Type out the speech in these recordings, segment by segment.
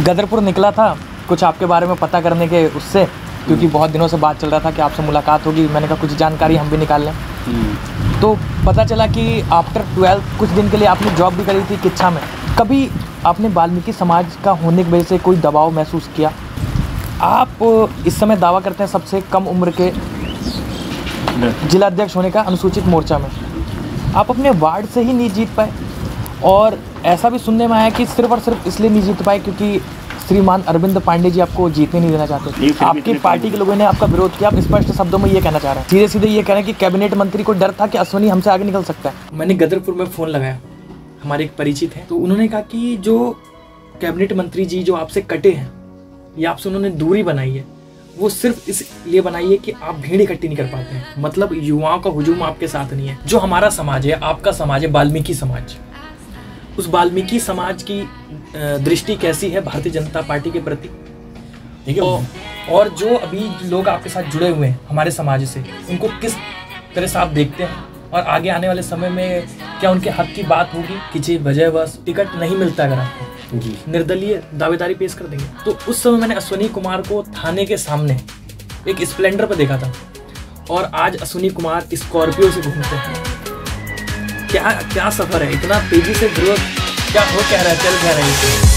गदरपुर निकला था कुछ आपके बारे में पता करने के उससे, क्योंकि बहुत दिनों से बात चल रहा था कि आपसे मुलाकात होगी। मैंने कहा कुछ जानकारी हम भी निकाल लें। तो पता चला कि आफ्टर 12 कुछ दिन के लिए आपने जॉब भी करी थी किच्छा में। कभी आपने वाल्मीकि समाज का होने की वजह से कोई दबाव महसूस किया? आप इस समय दावा करते हैं सबसे कम उम्र के जिला अध्यक्ष होने का अनुसूचित मोर्चा में। आप अपने वार्ड से ही नहीं जीत पाए, और ऐसा भी सुनने में आया कि सिर्फ और सिर्फ इसलिए नहीं जीत पाए क्योंकि श्रीमान अरविंद पांडे जी आपको जीतने नहीं देना चाहते थे। आपकी पार्टी के लोगों ने आपका विरोध किया। आप स्पष्ट शब्दों में ये कहना चाह रहे हैं, सीधे सीधे ये कह रहे हैं कि कैबिनेट मंत्री को डर था कि अश्विनी हमसे आगे निकल सकता है। मैंने गदरपुर में फ़ोन लगाया, हमारे एक परिचित हैं, तो उन्होंने कहा कि जो कैबिनेट मंत्री जी जो आपसे कटे हैं या आपसे उन्होंने दूरी बनाई है, वो सिर्फ इसलिए बनाई है कि आप भीड़ इकट्ठी नहीं कर पाते हैं। मतलब युवाओं का हुजूम आपके साथ नहीं है। जो हमारा समाज है, आपका समाज है, वाल्मीकि समाज, उस वाल्मीकि समाज की दृष्टि कैसी है भारतीय जनता पार्टी के प्रति, ठीक है? और जो अभी लोग आपके साथ जुड़े हुए हैं हमारे समाज से, उनको किस तरह से आप देखते हैं? और आगे आने वाले समय में क्या उनके हक की बात होगी? किसी वजह बस टिकट नहीं मिलता अगर आपको, निर्दलीय दावेदारी पेश कर देंगे। तो उस समय मैंने अश्विनी कुमार को थाने के सामने एक स्प्लेंडर पर देखा था, और आज अश्विनी कुमार स्कॉर्पियो से घूमते हैं। क्या क्या सफर है, इतना तेजी से ग्रोथ क्या हो कह रहा है, चल कह रही है।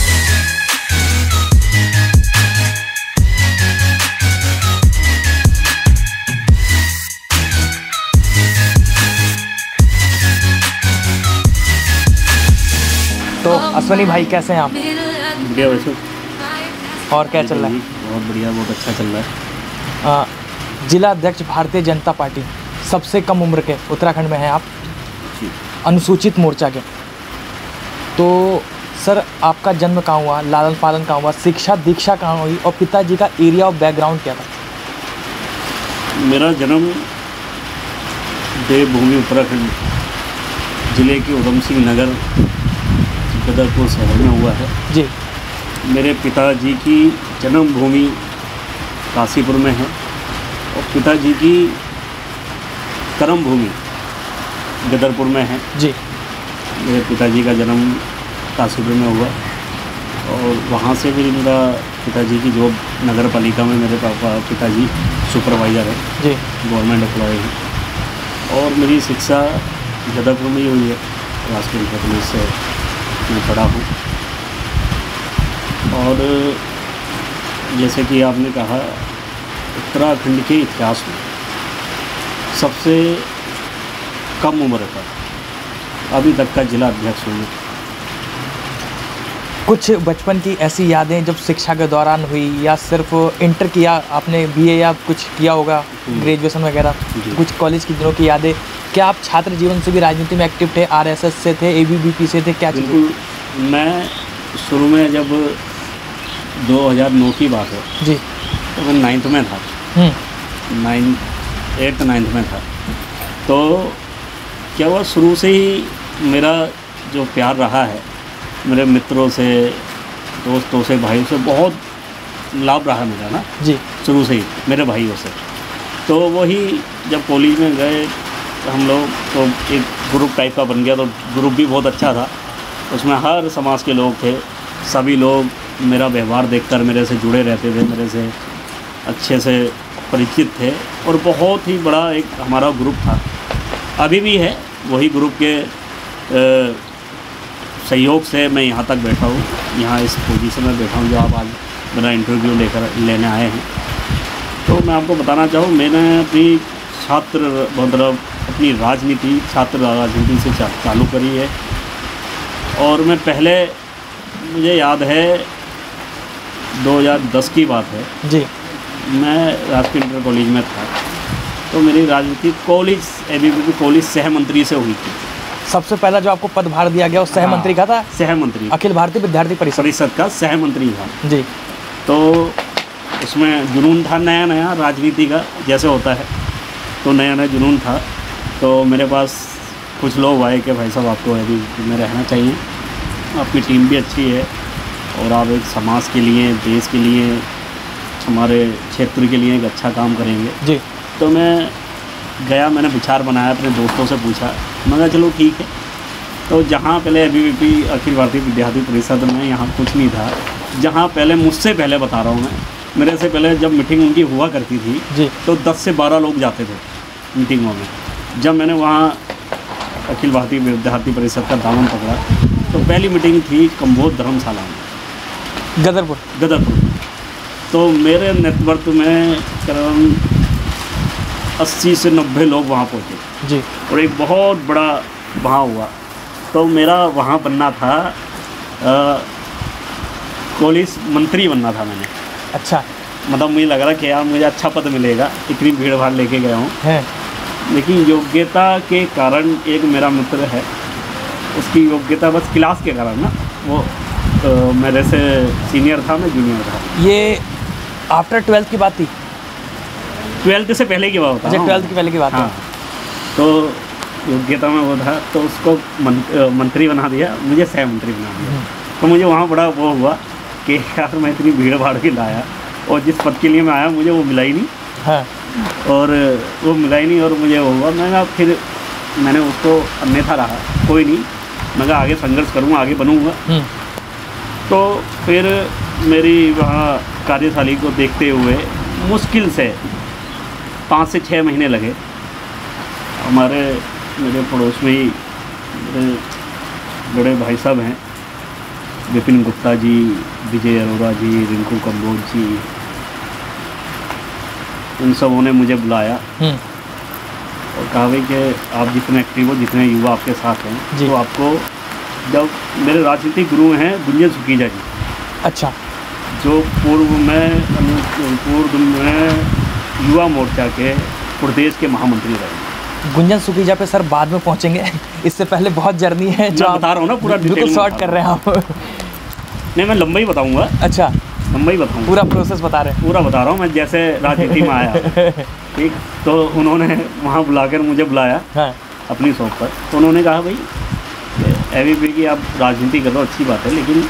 तो अश्विनी भाई कैसे हैं आप? बढ़िया वैसे। और क्या चल रहा है? बहुत बढ़िया, बहुत अच्छा चल रहा है। जिला अध्यक्ष भारतीय जनता पार्टी, सबसे कम उम्र के उत्तराखंड में हैं आप, अनुसूचित मोर्चा के। तो सर आपका जन्म कहाँ हुआ, लालन पालन कहाँ हुआ, शिक्षा दीक्षा कहाँ हुई, और पिताजी का एरिया ऑफ बैकग्राउंड क्या था? मेरा जन्म देवभूमि उत्तराखंड जिले के उधम सिंह नगर गदरपुर शहर में हुआ है जी। मेरे पिताजी की जन्मभूमि काशीपुर में है, और पिताजी की कर्मभूमि गदरपुर में है जी। मेरे पिताजी का जन्म काशीपुर में हुआ, और वहाँ से भी मेरा पिताजी की जॉब नगर पालिका में, मेरे पिताजी सुपरवाइज़र है जी, गवर्नमेंट एम्प्लॉय है। और मेरी शिक्षा गदरपुर में ही हुई है, राजकीय इंटर कॉलेज से मैं पढ़ा हूँ। और जैसे कि आपने कहा, उत्तराखंड के इतिहास में सबसे कम उम्र का अभी तक का जिला अध्यक्ष हूँ। कुछ बचपन की ऐसी यादें जब शिक्षा के दौरान हुई, या सिर्फ इंटर किया आपने, बीए या कुछ किया होगा ग्रेजुएशन वगैरह, कुछ कॉलेज की दिनों की यादें? क्या आप छात्र जीवन से भी राजनीति में एक्टिव थे, आरएसएस से थे, एबीवीपी से थे, क्या? बिल्कुल, मैं शुरू में जब 2009 की बात है जी, तो मैं 9th में था, 8th 9th में था। तो क्या हुआ, शुरू से ही मेरा जो प्यार रहा है, मेरे मित्रों से, दोस्तों से, भाइयों से बहुत लाभ रहा मेरा ना जी, शुरू से ही मेरे भाइयों से। तो वही जब कॉलेज में गए हम लोग, तो एक ग्रुप टाइप का बन गया, तो ग्रुप भी बहुत अच्छा था। उसमें हर समाज के लोग थे, सभी लोग मेरा व्यवहार देखकर मेरे से जुड़े रहते थे, मेरे से अच्छे से परिचित थे, और बहुत ही बड़ा एक हमारा ग्रुप था, अभी भी है। वही ग्रुप के सहयोग से मैं यहाँ तक बैठा हूँ, यहाँ इस पोजीशन में बैठा हूँ जो आप आज मेरा इंटरव्यू लेने आए हैं। तो मैं आपको बताना चाहूँ, मैंने अपनी मतलब अपनी राजनीति, छात्र राजनीति से चालू करी है। और मैं पहले, मुझे याद है 2010 की बात है जी, मैं राजकीय इंटर कॉलेज में था, तो मेरी राजनीति कॉलेज एबीवीपी कॉलेज सह मंत्री से हुई थी। सबसे पहला जो आपको पदभार दिया गया वो सह मंत्री का था? सह मंत्री, अखिल भारतीय विद्यार्थी परिषद का सह मंत्री था जी। तो उसमें जुनून था, नया नया राजनीति का जैसे होता है, तो नया नया जुनून था। तो मेरे पास कुछ लोग आए कि भाई साहब आपको अभी में रहना चाहिए, आपकी टीम भी अच्छी है, और आप एक समाज के लिए, देश के लिए, हमारे क्षेत्र के लिए एक अच्छा काम करेंगे जी। तो मैं गया, मैंने विचार बनाया, अपने दोस्तों से पूछा, मैं कहा चलो ठीक है। तो जहाँ पहले ABVP अखिल भारतीय विद्यार्थी परिषद में यहाँ कुछ नहीं था, जहाँ पहले मुझसे पहले बता रहा हूँ मैं, मेरे से पहले जब मीटिंग उनकी हुआ करती थी जी, तो 10 से 12 लोग जाते थे मीटिंगों में। जब मैंने वहाँ अखिल भारतीय विद्यार्थी परिषद का दामन पकड़ा तो पहली मीटिंग थी कम्बोज धर्मशाला में, गदरपुर। तो मेरे नेतृत्व में करीबन 80 से 90 लोग वहाँ पहुँचे जी, और एक बहुत बड़ा वहाँ हुआ। तो मेरा वहाँ बनना था, पुलिस मंत्री बनना था मैंने। अच्छा, मतलब मुझे लग रहा कि यार मुझे अच्छा पद मिलेगा, इतनी भीड़ भाड़ लेके गया हूँ। है, लेकिन योग्यता के कारण, एक मेरा मित्र है, उसकी योग्यता बस क्लास के कारण ना, वो मेरे से सीनियर था, मैं जूनियर था। ये आफ्टर 12th की बात थी? 12th से पहले की बात था। अच्छा, 12th की पहले की बात है। हाँ, तो योग्यता में वो था, तो उसको मंत्री बना दिया, मुझे सह मंत्री बना दिया। तो मुझे वहाँ बड़ा वो हुआ कि यार मैं इतनी भीड़ भाड़ के लाया और जिस पद के लिए मैं आया मुझे वो मिला ही नहीं। हाँ, और वो मिला ही नहीं और मुझे वो हुआ। फिर मैंने उसको अन्यथा रहा, कोई नहीं, मैं कहा आगे संघर्ष करूँगा, आगे बनूँगा। तो फिर मेरी वहाँ कार्यशाली को देखते हुए मुश्किल से 5 से 6 महीने लगे। मेरे पड़ोस में ही मेरे बड़े भाई साहब हैं, विपिन गुप्ता जी, विजय अरोड़ा जी, रिंकू कम्बोज जी, उन सबों ने मुझे बुलाया और कहा भाई कि आप जितने एक्टिव हो, जितने युवा आपके साथ हैं, तो आपको, जब मेरे राजनीतिक गुरु हैं गुंजन सुकीजा जी। अच्छा, जो पूर्व में युवा मोर्चा के प्रदेश के महामंत्री रहे। गुंजन सुकीजा पे सर बाद में पहुंचेंगे, इससे पहले बहुत जर्नी है जो बता रहा हूँ ना, पूरा बिल्कुल शॉर्ट कर रहे हैं आप। नहीं, मैं लंबा ही बताऊंगा। अच्छा, लंबा ही बताऊंगा, पूरा प्रोसेस बता रहे हैं? पूरा बता रहा हूँ मैं, जैसे राजनीति में आया। ठीक, तो उन्होंने वहाँ बुलाकर मुझे बुलाया। हाँ। अपनी शॉप पर। तो उन्होंने कहा भाई ABVP की आप राजनीति कर रहे हो, अच्छी बात है, लेकिन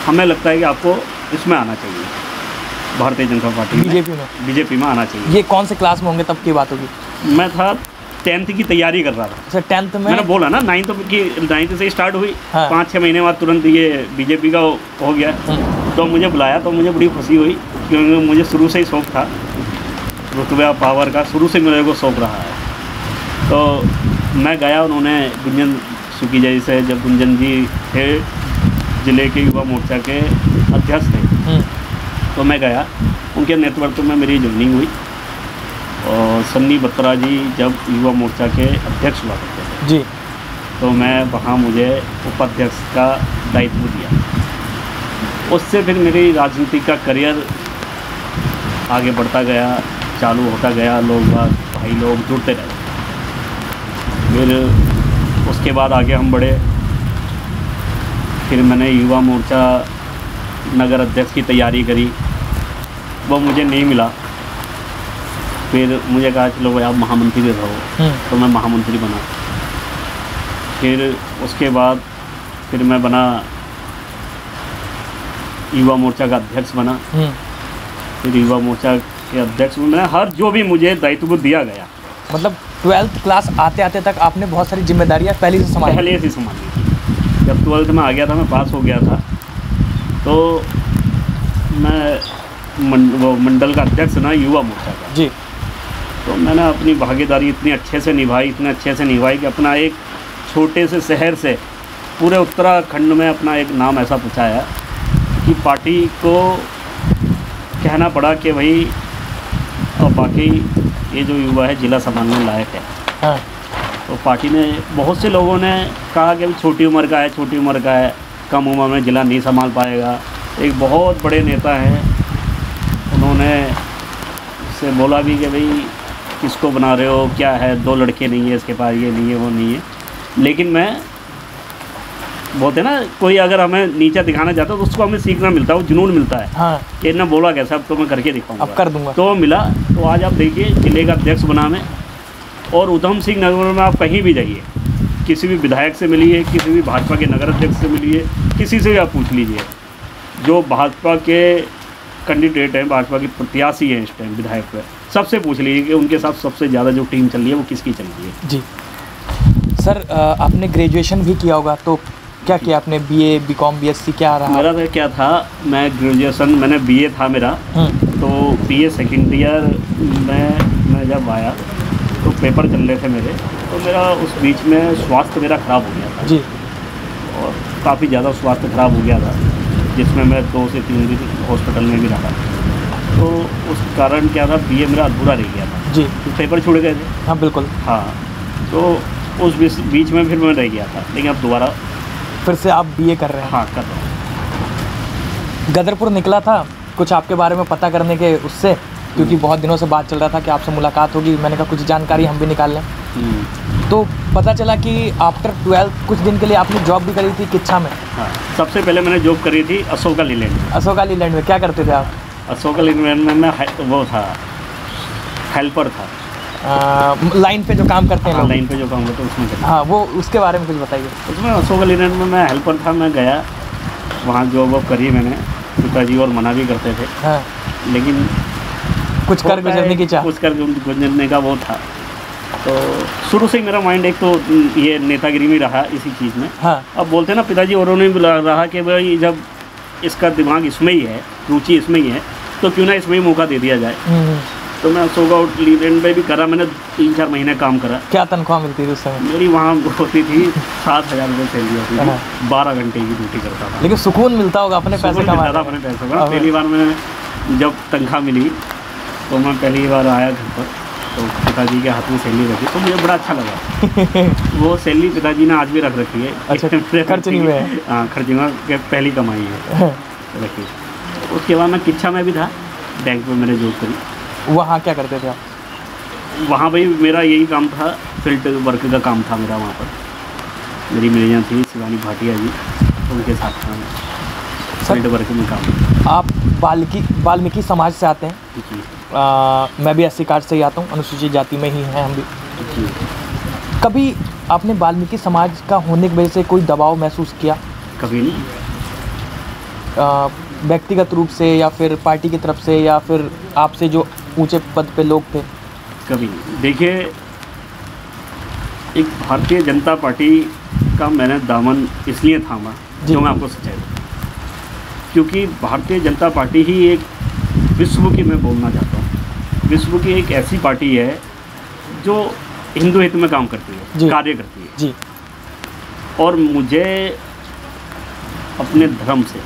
हमें लगता है कि आपको इसमें आना चाहिए, भारतीय जनता पार्टी में, बीजेपी में आना चाहिए। ये कौन से क्लास में होंगे तब की बात होगी? मैं था 10th की तैयारी कर रहा था। अच्छा, 10th में? मैंने बोला ना 9th से स्टार्ट हुई। हाँ। 5-6 महीने बाद तुरंत ये बीजेपी का हो गया। तो मुझे बुलाया, तो मुझे बड़ी खुशी हुई, क्योंकि मुझे शुरू से ही शौक था रुतबा पावर का, शुरू से मेरे को शौक रहा है। तो मैं गया, उन्होंने गुंजन सुकीजा जी से, जब गुंजन जी थे ज़िले के युवा मोर्चा के अध्यक्ष थे, तो मैं गया, उनके नेतृत्व में मेरी ज्वाइनिंग हुई। और सन्नी बत्रा जी जब युवा मोर्चा के अध्यक्ष हुआ करते थे जी, तो मैं वहाँ, मुझे उपाध्यक्ष का दायित्व दिया। उससे फिर मेरी राजनीति का करियर आगे बढ़ता गया, चालू होता गया, लोग भाई लोग जुड़ते रहे। फिर उसके बाद आगे हम बढ़े। फिर मैंने युवा मोर्चा नगर अध्यक्ष की तैयारी करी, वो मुझे नहीं मिला। फिर मुझे कहा चलो भाई आप महामंत्री रहो, तो मैं महामंत्री बना। फिर उसके बाद फिर मैं बना, युवा मोर्चा का अध्यक्ष बना। फिर युवा मोर्चा के अध्यक्ष में मैं हर जो भी मुझे दायित्व दिया गया, मतलब 12th क्लास आते आते तक आपने बहुत सारी जिम्मेदारियां पहले से संभाली थी। जब 12th में आ गया था, मैं पास हो गया था, तो मैं वो मंडल का अध्यक्ष ना युवा मोर्चा का जी। तो मैंने अपनी भागीदारी इतनी अच्छे से निभाई कि अपना एक छोटे से शहर से पूरे उत्तराखंड में अपना एक नाम ऐसा पहुँचाया कि पार्टी को कहना पड़ा कि भाई और बाकी ये जो युवा है जिला संभालने लायक है। हाँ। तो पार्टी ने, बहुत से लोगों ने कहा कि छोटी उम्र का है, कम उम्र में जिला नहीं संभाल पाएगा। एक बहुत बड़े नेता हैं, उन्होंने उससे बोला भी कि भाई किसको बना रहे हो, क्या है, 2 लड़के नहीं है इसके पास, ये नहीं है वो नहीं है। लेकिन मैं, बोलते ना, कोई अगर हमें नीचा दिखाना चाहता है तो उसको हमें सीखना मिलता है, वो जुनून मिलता है। हाँ। कि इन्होंने बोला कैसा, अब तो मैं करके दिखाऊंगा, अब कर दूंगा। तो मिला। तो आज आप देखिए जिले का अध्यक्ष बना मैं, और उधम सिंह नगर में आप कहीं भी जाइए, किसी भी विधायक से मिलिए, किसी भी भाजपा के नगर अध्यक्ष से मिलिए, किसी से भी आप पूछ लीजिए, जो भाजपा के कैंडिडेट हैं, भाजपा के प्रत्याशी हैं इस टाइम विधायक पे, सबसे पूछ लीजिए कि उनके साथ सबसे ज़्यादा जो टीम चल रही है वो किसकी चल रही है। जी सर आपने ग्रेजुएशन भी किया होगा, तो क्या किया आपने? बीए, बीकॉम, बीएससी क्या रहा? मेरा तो क्या था, मैं ग्रेजुएशन मैंने बीए था मेरा, तो बीए सेकेंड ईयर मैं जब आया तो पेपर चल रहे थे मेरे, तो मेरा उस बीच में स्वास्थ्य मेरा ख़राब हो गया था जी, और काफ़ी ज़्यादा स्वास्थ्य ख़राब हो गया था, जिसमें मैं 2 से 3 दिन हॉस्पिटल में भी रहा। तो उस कारण क्या था, बीए मेरा अधूरा रह गया था जी, तो पेपर छूट गए थे। हाँ बिल्कुल। हाँ, तो उस बीच में फिर मैं रह गया था, लेकिन अब दोबारा फिर से आप बीए कर रहे हैं? हाँ, कर रहा हूँ। गदरपुर निकला था कुछ आपके बारे में पता करने के उससे, क्योंकि बहुत दिनों से बात चल रहा था कि आपसे मुलाकात होगी, मैंने कहा कुछ जानकारी हम भी निकाल लें। तो पता चला कि आफ्टर 12 कुछ दिन के लिए आपने जॉब भी करी थी किच्छा में। हाँ, सबसे पहले मैंने जॉब करी थी अशोका लीलैंड में। अशोका लीलैंड में क्या करते थे आप? अशोका लीलैंड में मैं वो था, हेल्पर था। लाइन पे जो काम करते हैं हाँ, लोग। लाइन पे जो काम करते हैं उसमें करता। हाँ, वो उसके बारे में कुछ बताइए। उसमें अशोका लीलैंड में मैं हेल्पर था, मैं गया वहाँ जॉब वॉब करी मैंने, पिताजी और मना भी करते थे। हाँ, लेकिन कुछ कर गुजरने की चाह। कुछ कर गुजरने का वो था। तो शुरू से ही मेरा माइंड एक तो ये नेतागिरी में रहा इसी चीज़ में। हाँ, अब बोलते हैं ना, पिताजी और ने रहा कि भाई जब इसका दिमाग इसमें ही है, रुचि इसमें ही है, तो क्यों ना इसमें ही मौका दे दिया जाए। तो मैं अशोका लीलैंड में भी करा, मैंने 3-4 महीने काम करा। क्या तनख्वाह मिलती थी उस समय? मेरी वहाँ होती थी 7,000 रुपये सैलरी होती थी, हाँ। 12 घंटे की ड्यूटी करता था। लेकिन सुकून मिलता होगा अपने पैसे सुकून कमा मिलता था अपने पैसों का। पहली बार मैंने जब तनख्वाह मिली तो मैं पहली बार आया घर पर, तो पिताजी के हाथ में सैलरी रखी तो मुझे बड़ा अच्छा लगा। वो सैलरी पिताजी ने आज भी रख रखी है। अच्छा, खर्च नहीं हुए हैं? हाँ, खर्च नहीं हुआ, पहली कमाई है रखी। उसके बाद मैं किच्छा में भी था, बैंक में मैंने जॉब करी। वहाँ क्या करते थे आप? वहाँ भाई मेरा यही काम था, फील्ड वर्क का काम था मेरा। वहाँ पर मेरी मैनेजर थी शिवानी भाटिया जी, उनके साथ था फील्ड वर्क में काम। आप वाल्मीकि समाज से आते हैं? जी। मैं भी एससी कार्ड से ही आता हूँ, अनुसूचित जाति में ही हैं हम भी। जी। कभी आपने वाल्मीकि समाज का होने की वजह से कोई दबाव महसूस किया? कभी नहीं। व्यक्तिगत रूप से या फिर पार्टी की तरफ से या फिर आपसे जो ऊंचे पद पे लोग थे? कभी नहीं। देखिए, एक भारतीय जनता पार्टी का मैंने दामन इसलिए थामा, जो मैं आपको सच्चाई बताऊं, क्योंकि भारतीय जनता पार्टी ही एक विश्व की, मैं बोलना चाहता हूँ, विश्व की एक ऐसी पार्टी है जो हिंदू हित में काम करती है, कार्य करती है जी। और मुझे अपने धर्म से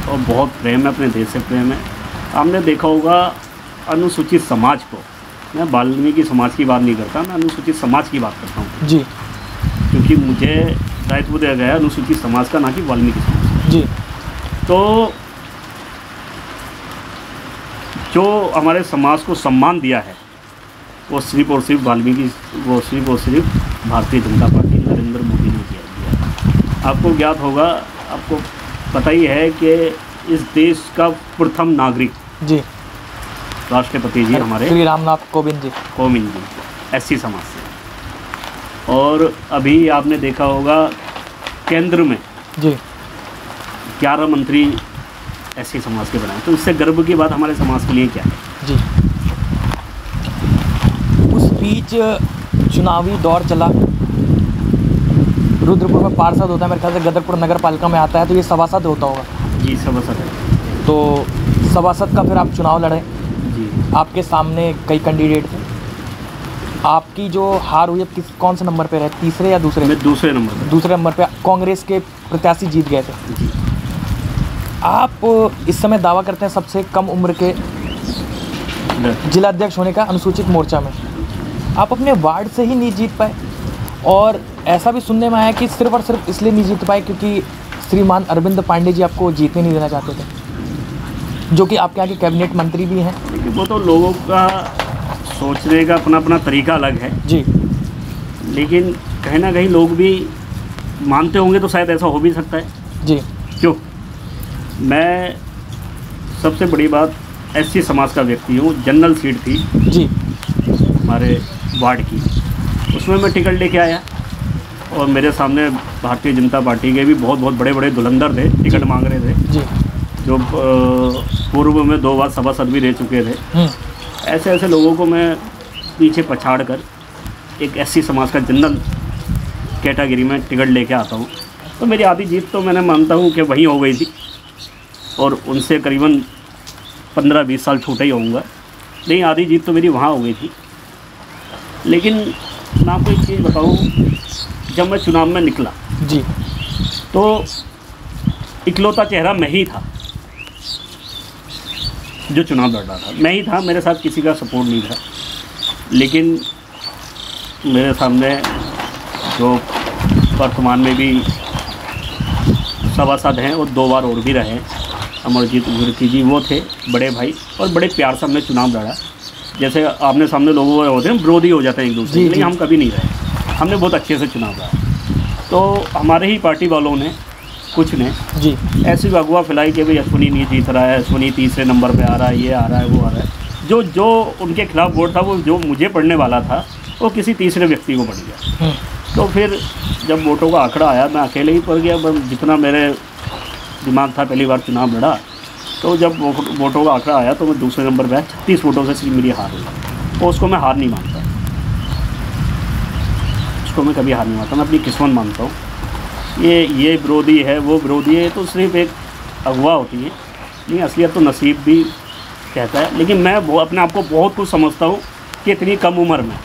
और बहुत प्रेम है, अपने देश से प्रेम है। आपने देखा होगा अनुसूचित समाज को, मैं वाल्मीकि समाज की बात नहीं करता, मैं अनुसूचित समाज की बात करता हूँ जी, क्योंकि मुझे दायित्व दिया गया अनुसूचित समाज का, ना कि वाल्मीकि समाज जी। तो जो हमारे समाज को सम्मान दिया है वो सिर्फ और सिर्फ वाल्मीकि, वो सिर्फ और सिर्फ भारतीय जनता पार्टी नरेंद्र मोदी ने दिया। आपको ज्ञात होगा, आपको पता ही है कि इस देश का प्रथम नागरिक जी राष्ट्रपति जी हमारे श्री रामनाथ कोविंद जी, एससी समाज से। और अभी आपने देखा होगा केंद्र में जी 11 मंत्री एससी समाज के बनाए, तो इससे गर्व की बात हमारे समाज के लिए क्या है जी। उस बीच चुनावी दौर चला, रुद्रपुर में पार्षद होता है, मेरे ख्याल से गदरपुर नगर पालिका में आता है, तो ये सभासद होता होगा जी। सभासद है। तो सभासद का फिर आप चुनाव लड़े जी। आपके सामने कई कैंडिडेट थे, आपकी जो हार हुई है कौन से नंबर पे रहे, तीसरे या दूसरे? मैं दूसरे नंबर पे। दूसरे नंबर पे कांग्रेस के प्रत्याशी जीत गए थे जी। आप इस समय दावा करते हैं सबसे कम उम्र के जिला अध्यक्ष होने का अनुसूचित मोर्चा में। आप अपने वार्ड से ही नहीं जीत पाए, और ऐसा भी सुनने में आया कि सिर्फ और सिर्फ इसलिए नहीं जीत पाए क्योंकि श्रीमान अरविंद पांडे जी आपको जीतने नहीं देना चाहते थे, जो कि आपके यहाँ के कैबिनेट मंत्री भी हैं। वो तो लोगों का सोचने का अपना अपना तरीका अलग है जी, लेकिन कहीं ना कहीं लोग भी मानते होंगे, तो शायद ऐसा हो भी सकता है जी। क्यों? मैं सबसे बड़ी बात एससी समाज का व्यक्ति हूँ। जनरल सीट थी जी हमारे वार्ड की, उसमें मैं टिकट लेके आया और मेरे सामने भारतीय जनता पार्टी के भी बहुत बहुत बड़े बड़े धुरंधर थे, टिकट मांग रहे थे जी, जो पूर्व में 2 बार सभासद भी रह चुके थे। ऐसे ऐसे लोगों को मैं पीछे पछाड़ कर एक एससी समाज का जनरल कैटेगरी में टिकट लेके आता हूँ, तो मेरी आधी जीत तो मैंने मानता हूँ कि वहीं हो गई थी, और उनसे करीबन 15-20 साल छोटा ही होऊंगा, नहीं आधी जीत तो मेरी वहाँ हो गई थी। लेकिन मैं आपको एक चीज़ बताऊँ, जब मैं चुनाव में निकला जी, तो इकलौता चेहरा मैं ही था जो चुनाव लड़ रहा था, मैं ही था, मेरे साथ किसी का सपोर्ट नहीं था। लेकिन मेरे सामने जो वर्तमान में भी सभासद हैं और 2 बार और भी रहे, अमरजीत उर्की जी, वो थे बड़े भाई, और बड़े प्यार से हमने चुनाव लड़ा। जैसे आपने सामने लोगों होते हैं विरोधी हो जाते हैं एक दूसरे के, लेकिन हम कभी नहीं रहे, हमने बहुत अच्छे से चुनाव लड़ा। तो हमारे ही पार्टी वालों ने, कुछ ने जी ऐसी अगवा फैलाई कि भाई अश्विनी नहीं जीत रहा है, अश्विनी तीसरे नंबर पे आ रहा है, ये आ रहा है, वो आ रहा है। जो उनके खिलाफ वोट था, वो जो मुझे पड़ने वाला था, वो किसी तीसरे व्यक्ति को पड़ गया। तो फिर जब वोटों का आंकड़ा आया, मैं अकेले ही पड़ गया, जितना मेरे दिमाग था, पहली बार चुनाव लड़ा। तो जब वोटों का आंकड़ा आया तो मैं दूसरे नंबर पर 36 वोटों से सिर्फ मेरी हार हुई। तो उसको मैं हार नहीं मानता, उसको मैं कभी हार नहीं मानता, मैं अपनी किस्मत मानता हूँ। ये विरोधी है, वो विरोधी है, तो सिर्फ एक अगवा होती है, नहीं असलियत तो नसीब भी कहता है। लेकिन मैं वो अपने आप को बहुत कुछ समझता हूँ कि इतनी कम उम्र में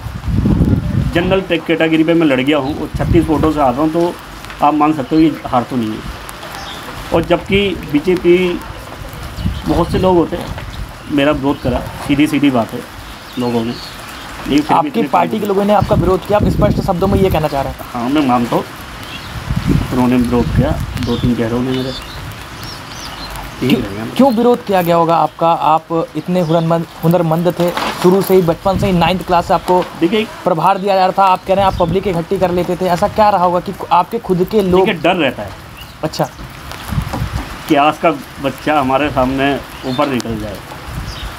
जनरल कैटेगरी पे मैं लड़ गया हूँ और 36 वोटों से हार रहा हूँ, तो आप मान सकते हो कि हार तो नहीं है। और जबकि बीजेपी बहुत से लोग होते हैं, मेरा विरोध करा, सीधी बात है लोगों ने, लेकिन फिर आपकी पार्टी के लोगों ने आपका विरोध किया, आप स्पष्ट शब्दों में ये कहना चाह रहे हैं? हाँ, मैं मानता हूँ उन्होंने विरोध किया, 2-3 चेहरों ने मेरे। क्यों विरोध किया गया होगा आपका? आप इतने हुनरमंद थे, शुरू से ही, बचपन से ही 9th क्लास से आपको देखिए प्रभार दिया जा रहा था, आप कह रहे हैं आप पब्लिक इकट्ठी कर लेते थे, ऐसा क्या रहा होगा कि आपके खुद के लोग? डर रहता है। अच्छा, कि आज का बच्चा हमारे सामने ऊपर निकल जाए,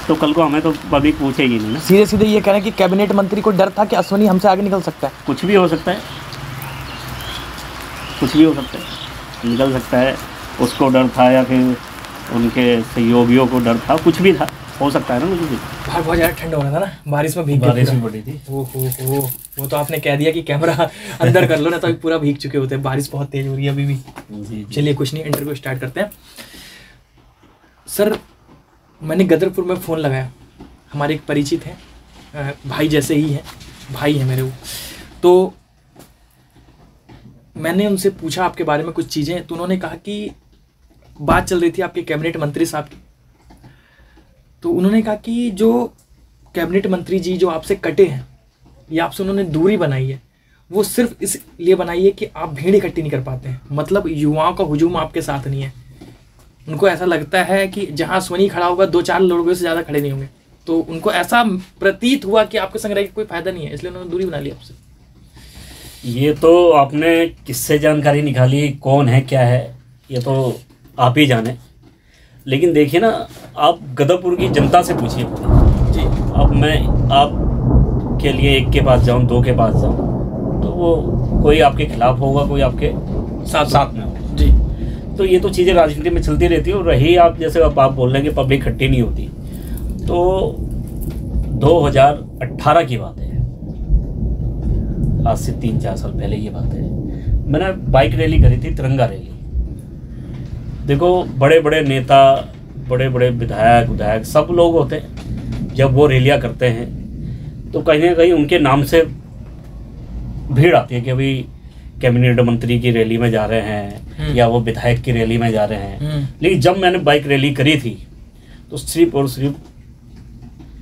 तो कल को हमें तो पब्लिक पूछेगी नहीं ना। सीधे ये कह रहे हैं कि कैबिनेट मंत्री को डर था कि अश्विनी हमसे आगे निकल सकता है। कुछ भी हो सकता है, कुछ भी हो सकता है, निकल सकता है। उसको डर था या फिर उनके सहयोगियों को डर था, कुछ भी था, हो सकता है ना। मुझे बाहर बहुत ज़्यादा ठंड हो रहा था ना, बारिश में भीग, बारिश भी पड़ी थी। ओहो, वो तो आपने कह दिया कि कैमरा अंदर कर लो ना, तो अभी पूरा भीग चुके होते हैं। बारिश बहुत तेज हो रही है अभी भी। चलिए कुछ नहीं, इंटरव्यू स्टार्ट करते हैं। सर, मैंने गदरपुर में फ़ोन लगाया, हमारे एक परिचित हैं, भाई जैसे ही हैं, भाई हैं मेरे वो। तो मैंने उनसे पूछा आपके बारे में कुछ चीज़ें, तो उन्होंने कहा कि बात चल रही थी आपके कैबिनेट मंत्री साहब की, तो उन्होंने कहा कि जो कैबिनेट मंत्री जी जो आपसे कटे हैं, या आपसे उन्होंने दूरी बनाई है, वो सिर्फ इसलिए बनाई है कि आप भीड़ इकट्ठी नहीं कर पाते हैं। मतलब युवाओं का हुजूम आपके साथ नहीं है। उनको ऐसा लगता है कि जहाँ अश्विनी खड़ा होगा 2-4 लोगों से ज़्यादा खड़े नहीं होंगे, तो उनको ऐसा प्रतीत हुआ कि आपके संग रह के कोई फायदा नहीं है, इसलिए उन्होंने दूरी बना ली आपसे। ये तो आपने किससे जानकारी निकाली, कौन है क्या है, ये तो आप ही जाने। लेकिन देखिए ना, आप गदरपुर की जनता से पूछिए जी। अब मैं आप के लिए एक के पास जाऊं, 2 के पास जाऊं, तो वो कोई आपके खिलाफ होगा, कोई आपके साथ में होगा जी। तो ये तो चीज़ें राजनीति में चलती रहती है। और रही आप जैसे आप बोल रहे हैं कि पब्लिक इकट्ठी नहीं होती, तो 2018 की बात है, आज से 3-4 साल पहले ये बात है, मैंने बाइक रैली करी थी, तिरंगा रैली। देखो, बड़े बड़े नेता, बड़े बड़े विधायक सब लोग होते हैं, जब वो रैलियाँ करते हैं तो कहीं ना कहीं उनके नाम से भीड़ आती है कि अभी कैबिनेट मंत्री की रैली में जा रहे हैं या वो विधायक की रैली में जा रहे हैं। लेकिन जब मैंने बाइक रैली करी थी तो सिर्फ और सिर्फ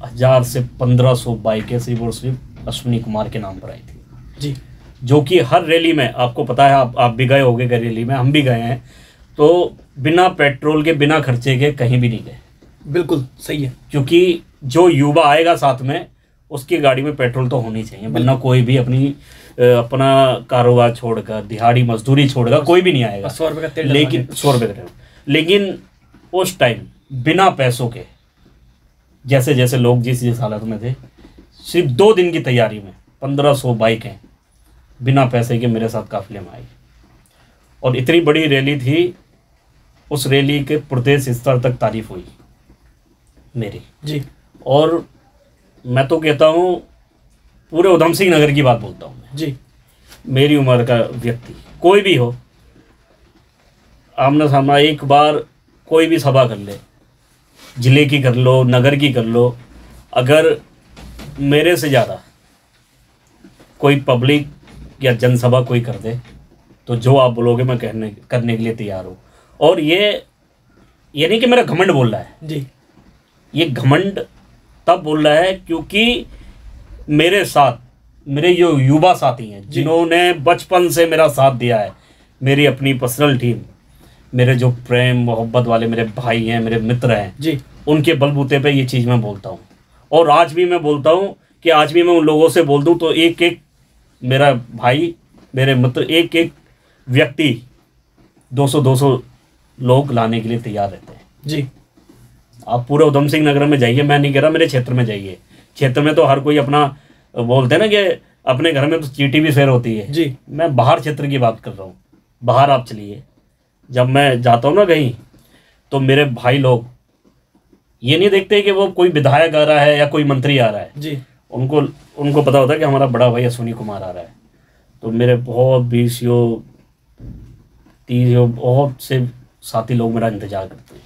1000 से 1500 बाइकें सिर्फ और सिर्फ अश्विनी कुमार के नाम पर आई थी जी। जो कि हर रैली में, आपको पता है, आप भी गए होंगे रैली में, हम भी गए हैं, तो बिना पेट्रोल के, बिना खर्चे के कहीं भी नहीं गए। बिल्कुल सही है, क्योंकि जो युवा आएगा साथ में, उसकी गाड़ी में पेट्रोल तो होनी चाहिए, वरना कोई भी अपना कारोबार छोड़कर, दिहाड़ी मजदूरी छोड़कर कोई भी नहीं आएगा। 100 रुपये का तेल, लेकिन 100 रुपये का तेल। लेकिन उस टाइम बिना पैसों के, जैसे जैसे लोग जिस हालत में थे, सिर्फ 2 दिन की तैयारी में 1500 बाइकें बिना पैसे के मेरे साथ काफिले में आई। और इतनी बड़ी रैली थी, उस रैली के प्रदेश स्तर तक तारीफ हुई मेरी जी। और मैं तो कहता हूँ, पूरे उधम सिंह नगर की बात बोलता हूँ मैं जी। मेरी उम्र का व्यक्ति कोई भी हो, आमना सामना एक बार कोई भी सभा कर ले, जिले की कर लो, नगर की कर लो, अगर मेरे से ज़्यादा कोई पब्लिक या जनसभा कोई कर दे तो जो आप बोलोगे मैं करने के लिए तैयार हूँ। और ये नहीं कि मेरा घमंड बोल रहा है जी, ये घमंड तब बोल रहा है क्योंकि मेरे साथ मेरे जो युवा साथी हैं जिन्होंने बचपन से मेरा साथ दिया है, मेरी अपनी पर्सनल टीम, मेरे जो प्रेम मोहब्बत वाले मेरे भाई हैं, मेरे मित्र हैं जी, उनके बलबूते पे ये चीज़ मैं बोलता हूँ। और आज भी मैं बोलता हूँ कि आज भी मैं उन लोगों से बोल दूँ तो एक एक मेरा भाई, मेरे मित्र, एक एक व्यक्ति 200 लोग लाने के लिए तैयार रहते हैं जी। आप पूरे उधम सिंह नगर में जाइए, मैं नहीं कह रहा मेरे क्षेत्र में जाइए, क्षेत्र में तो हर कोई अपना बोलते हैं ना कि अपने घर में तो चीटी भी फेर होती है जी। मैं बाहर क्षेत्र की बात कर रहा हूँ। बाहर आप चलिए, जब मैं जाता हूँ ना कहीं तो मेरे भाई लोग ये नहीं देखते कि वो कोई विधायक आ रहा है या कोई मंत्री आ रहा है जी, उनको पता होता है कि हमारा बड़ा भाई अश्विनी कुमार आ रहा है। तो मेरे बहुत 20 30 बहुत से साथी लोग मेरा इंतजार करते हैं।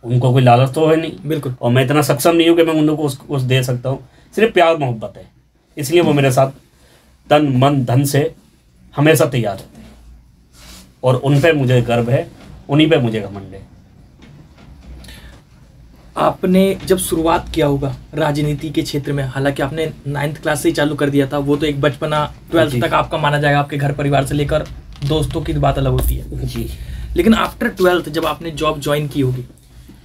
उनको कोई लालच तो है नहीं, बिल्कुल, और मैं इतना सक्षम नहीं हूँ कि मैं उनको उस दे सकता हूँ, सिर्फ प्यार मोहब्बत है, इसलिए वो मेरे साथ तन मन धन से हमेशा तैयार रहते हैं। और उन पे मुझे गर्व है, उन्हीं पे मुझे घमंड है। आपने जब शुरुआत किया होगा राजनीति के क्षेत्र में, हालांकि आपने 9th क्लास से ही चालू कर दिया था, वो तो एक बचपना 12th तक आपका माना जाएगा, आपके घर परिवार से लेकर दोस्तों की बात अलग होती है जी। लेकिन आफ्टर 12th जब आपने जॉब ज्वाइन की होगी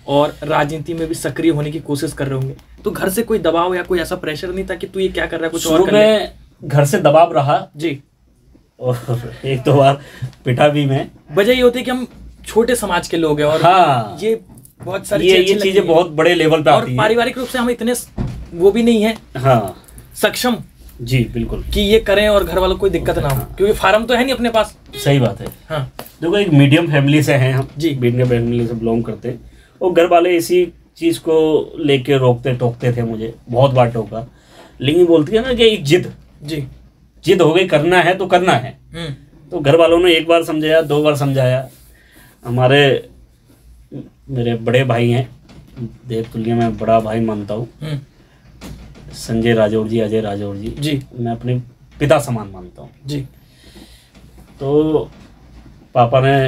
और राजनीति में भी सक्रिय होने की कोशिश कर रहे होंगे, तो घर से कोई दबाव या कोई ऐसा प्रेशर नहीं था कि तू ये क्या कर रहा है, कुछ और कर ले? घर से दबाव रहा जी, और एक दो बार पिटा भी मैं। वजह ये होती है कि हम छोटे समाज के लोग हैं और हाँ, ये बहुत सारी ये चीजें बहुत बड़े लेवल पे आती और है। पारिवारिक रूप से हम इतने वो भी नहीं है हाँ सक्षम जी, बिल्कुल, कि ये करें और घर वालों को कोई दिक्कत ना हो, क्योंकि फार्म तो है नहीं अपने पास। सही बात है। हाँ देखो, एक मीडियम फैमिली से हैं हम जी, मीडियम फैमिली से बिलोंग करते हैं, और घर वाले इसी चीज़ को लेके रोकते टोकते थे मुझे, बहुत बार टोका, लेकिन बोलती है ना कि एक जिद हो गई, करना है तो करना है। तो घर वालों ने एक बार समझाया, 2 बार समझाया। मेरे बड़े भाई हैं, देवतुल्य में बड़ा भाई मानता हूँ, संजय राजौर जी, अजय राजौर जी, मैं अपने पिता समान मानता हूँ जी। तो पापा ने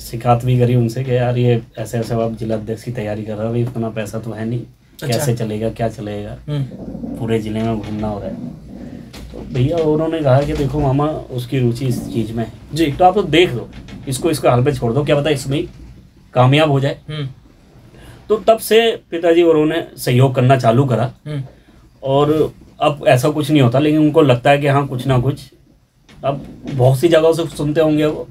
शिकायत भी करी उनसे कि यार ये ऐसे ऐसे आप जिला अध्यक्ष की तैयारी कर रहे हो, इतना पैसा तो है नहीं, कैसे चलेगा, क्या चलेगा, पूरे ज़िले में घूमना हो रहा है। तो भैया उन्होंने कहा कि देखो मामा, उसकी रुचि इस चीज़ में है जी, तो आप तो देख दो इसको, इसका हाल पे छोड़ दो, क्या पता इसमें कामयाब हो जाए। तो तब से पिताजी और उन्होंने सहयोग करना चालू करा, और अब ऐसा कुछ नहीं होता, लेकिन उनको लगता है कि हाँ कुछ ना कुछ, अब बहुत सी जगहों से सुनते होंगे वो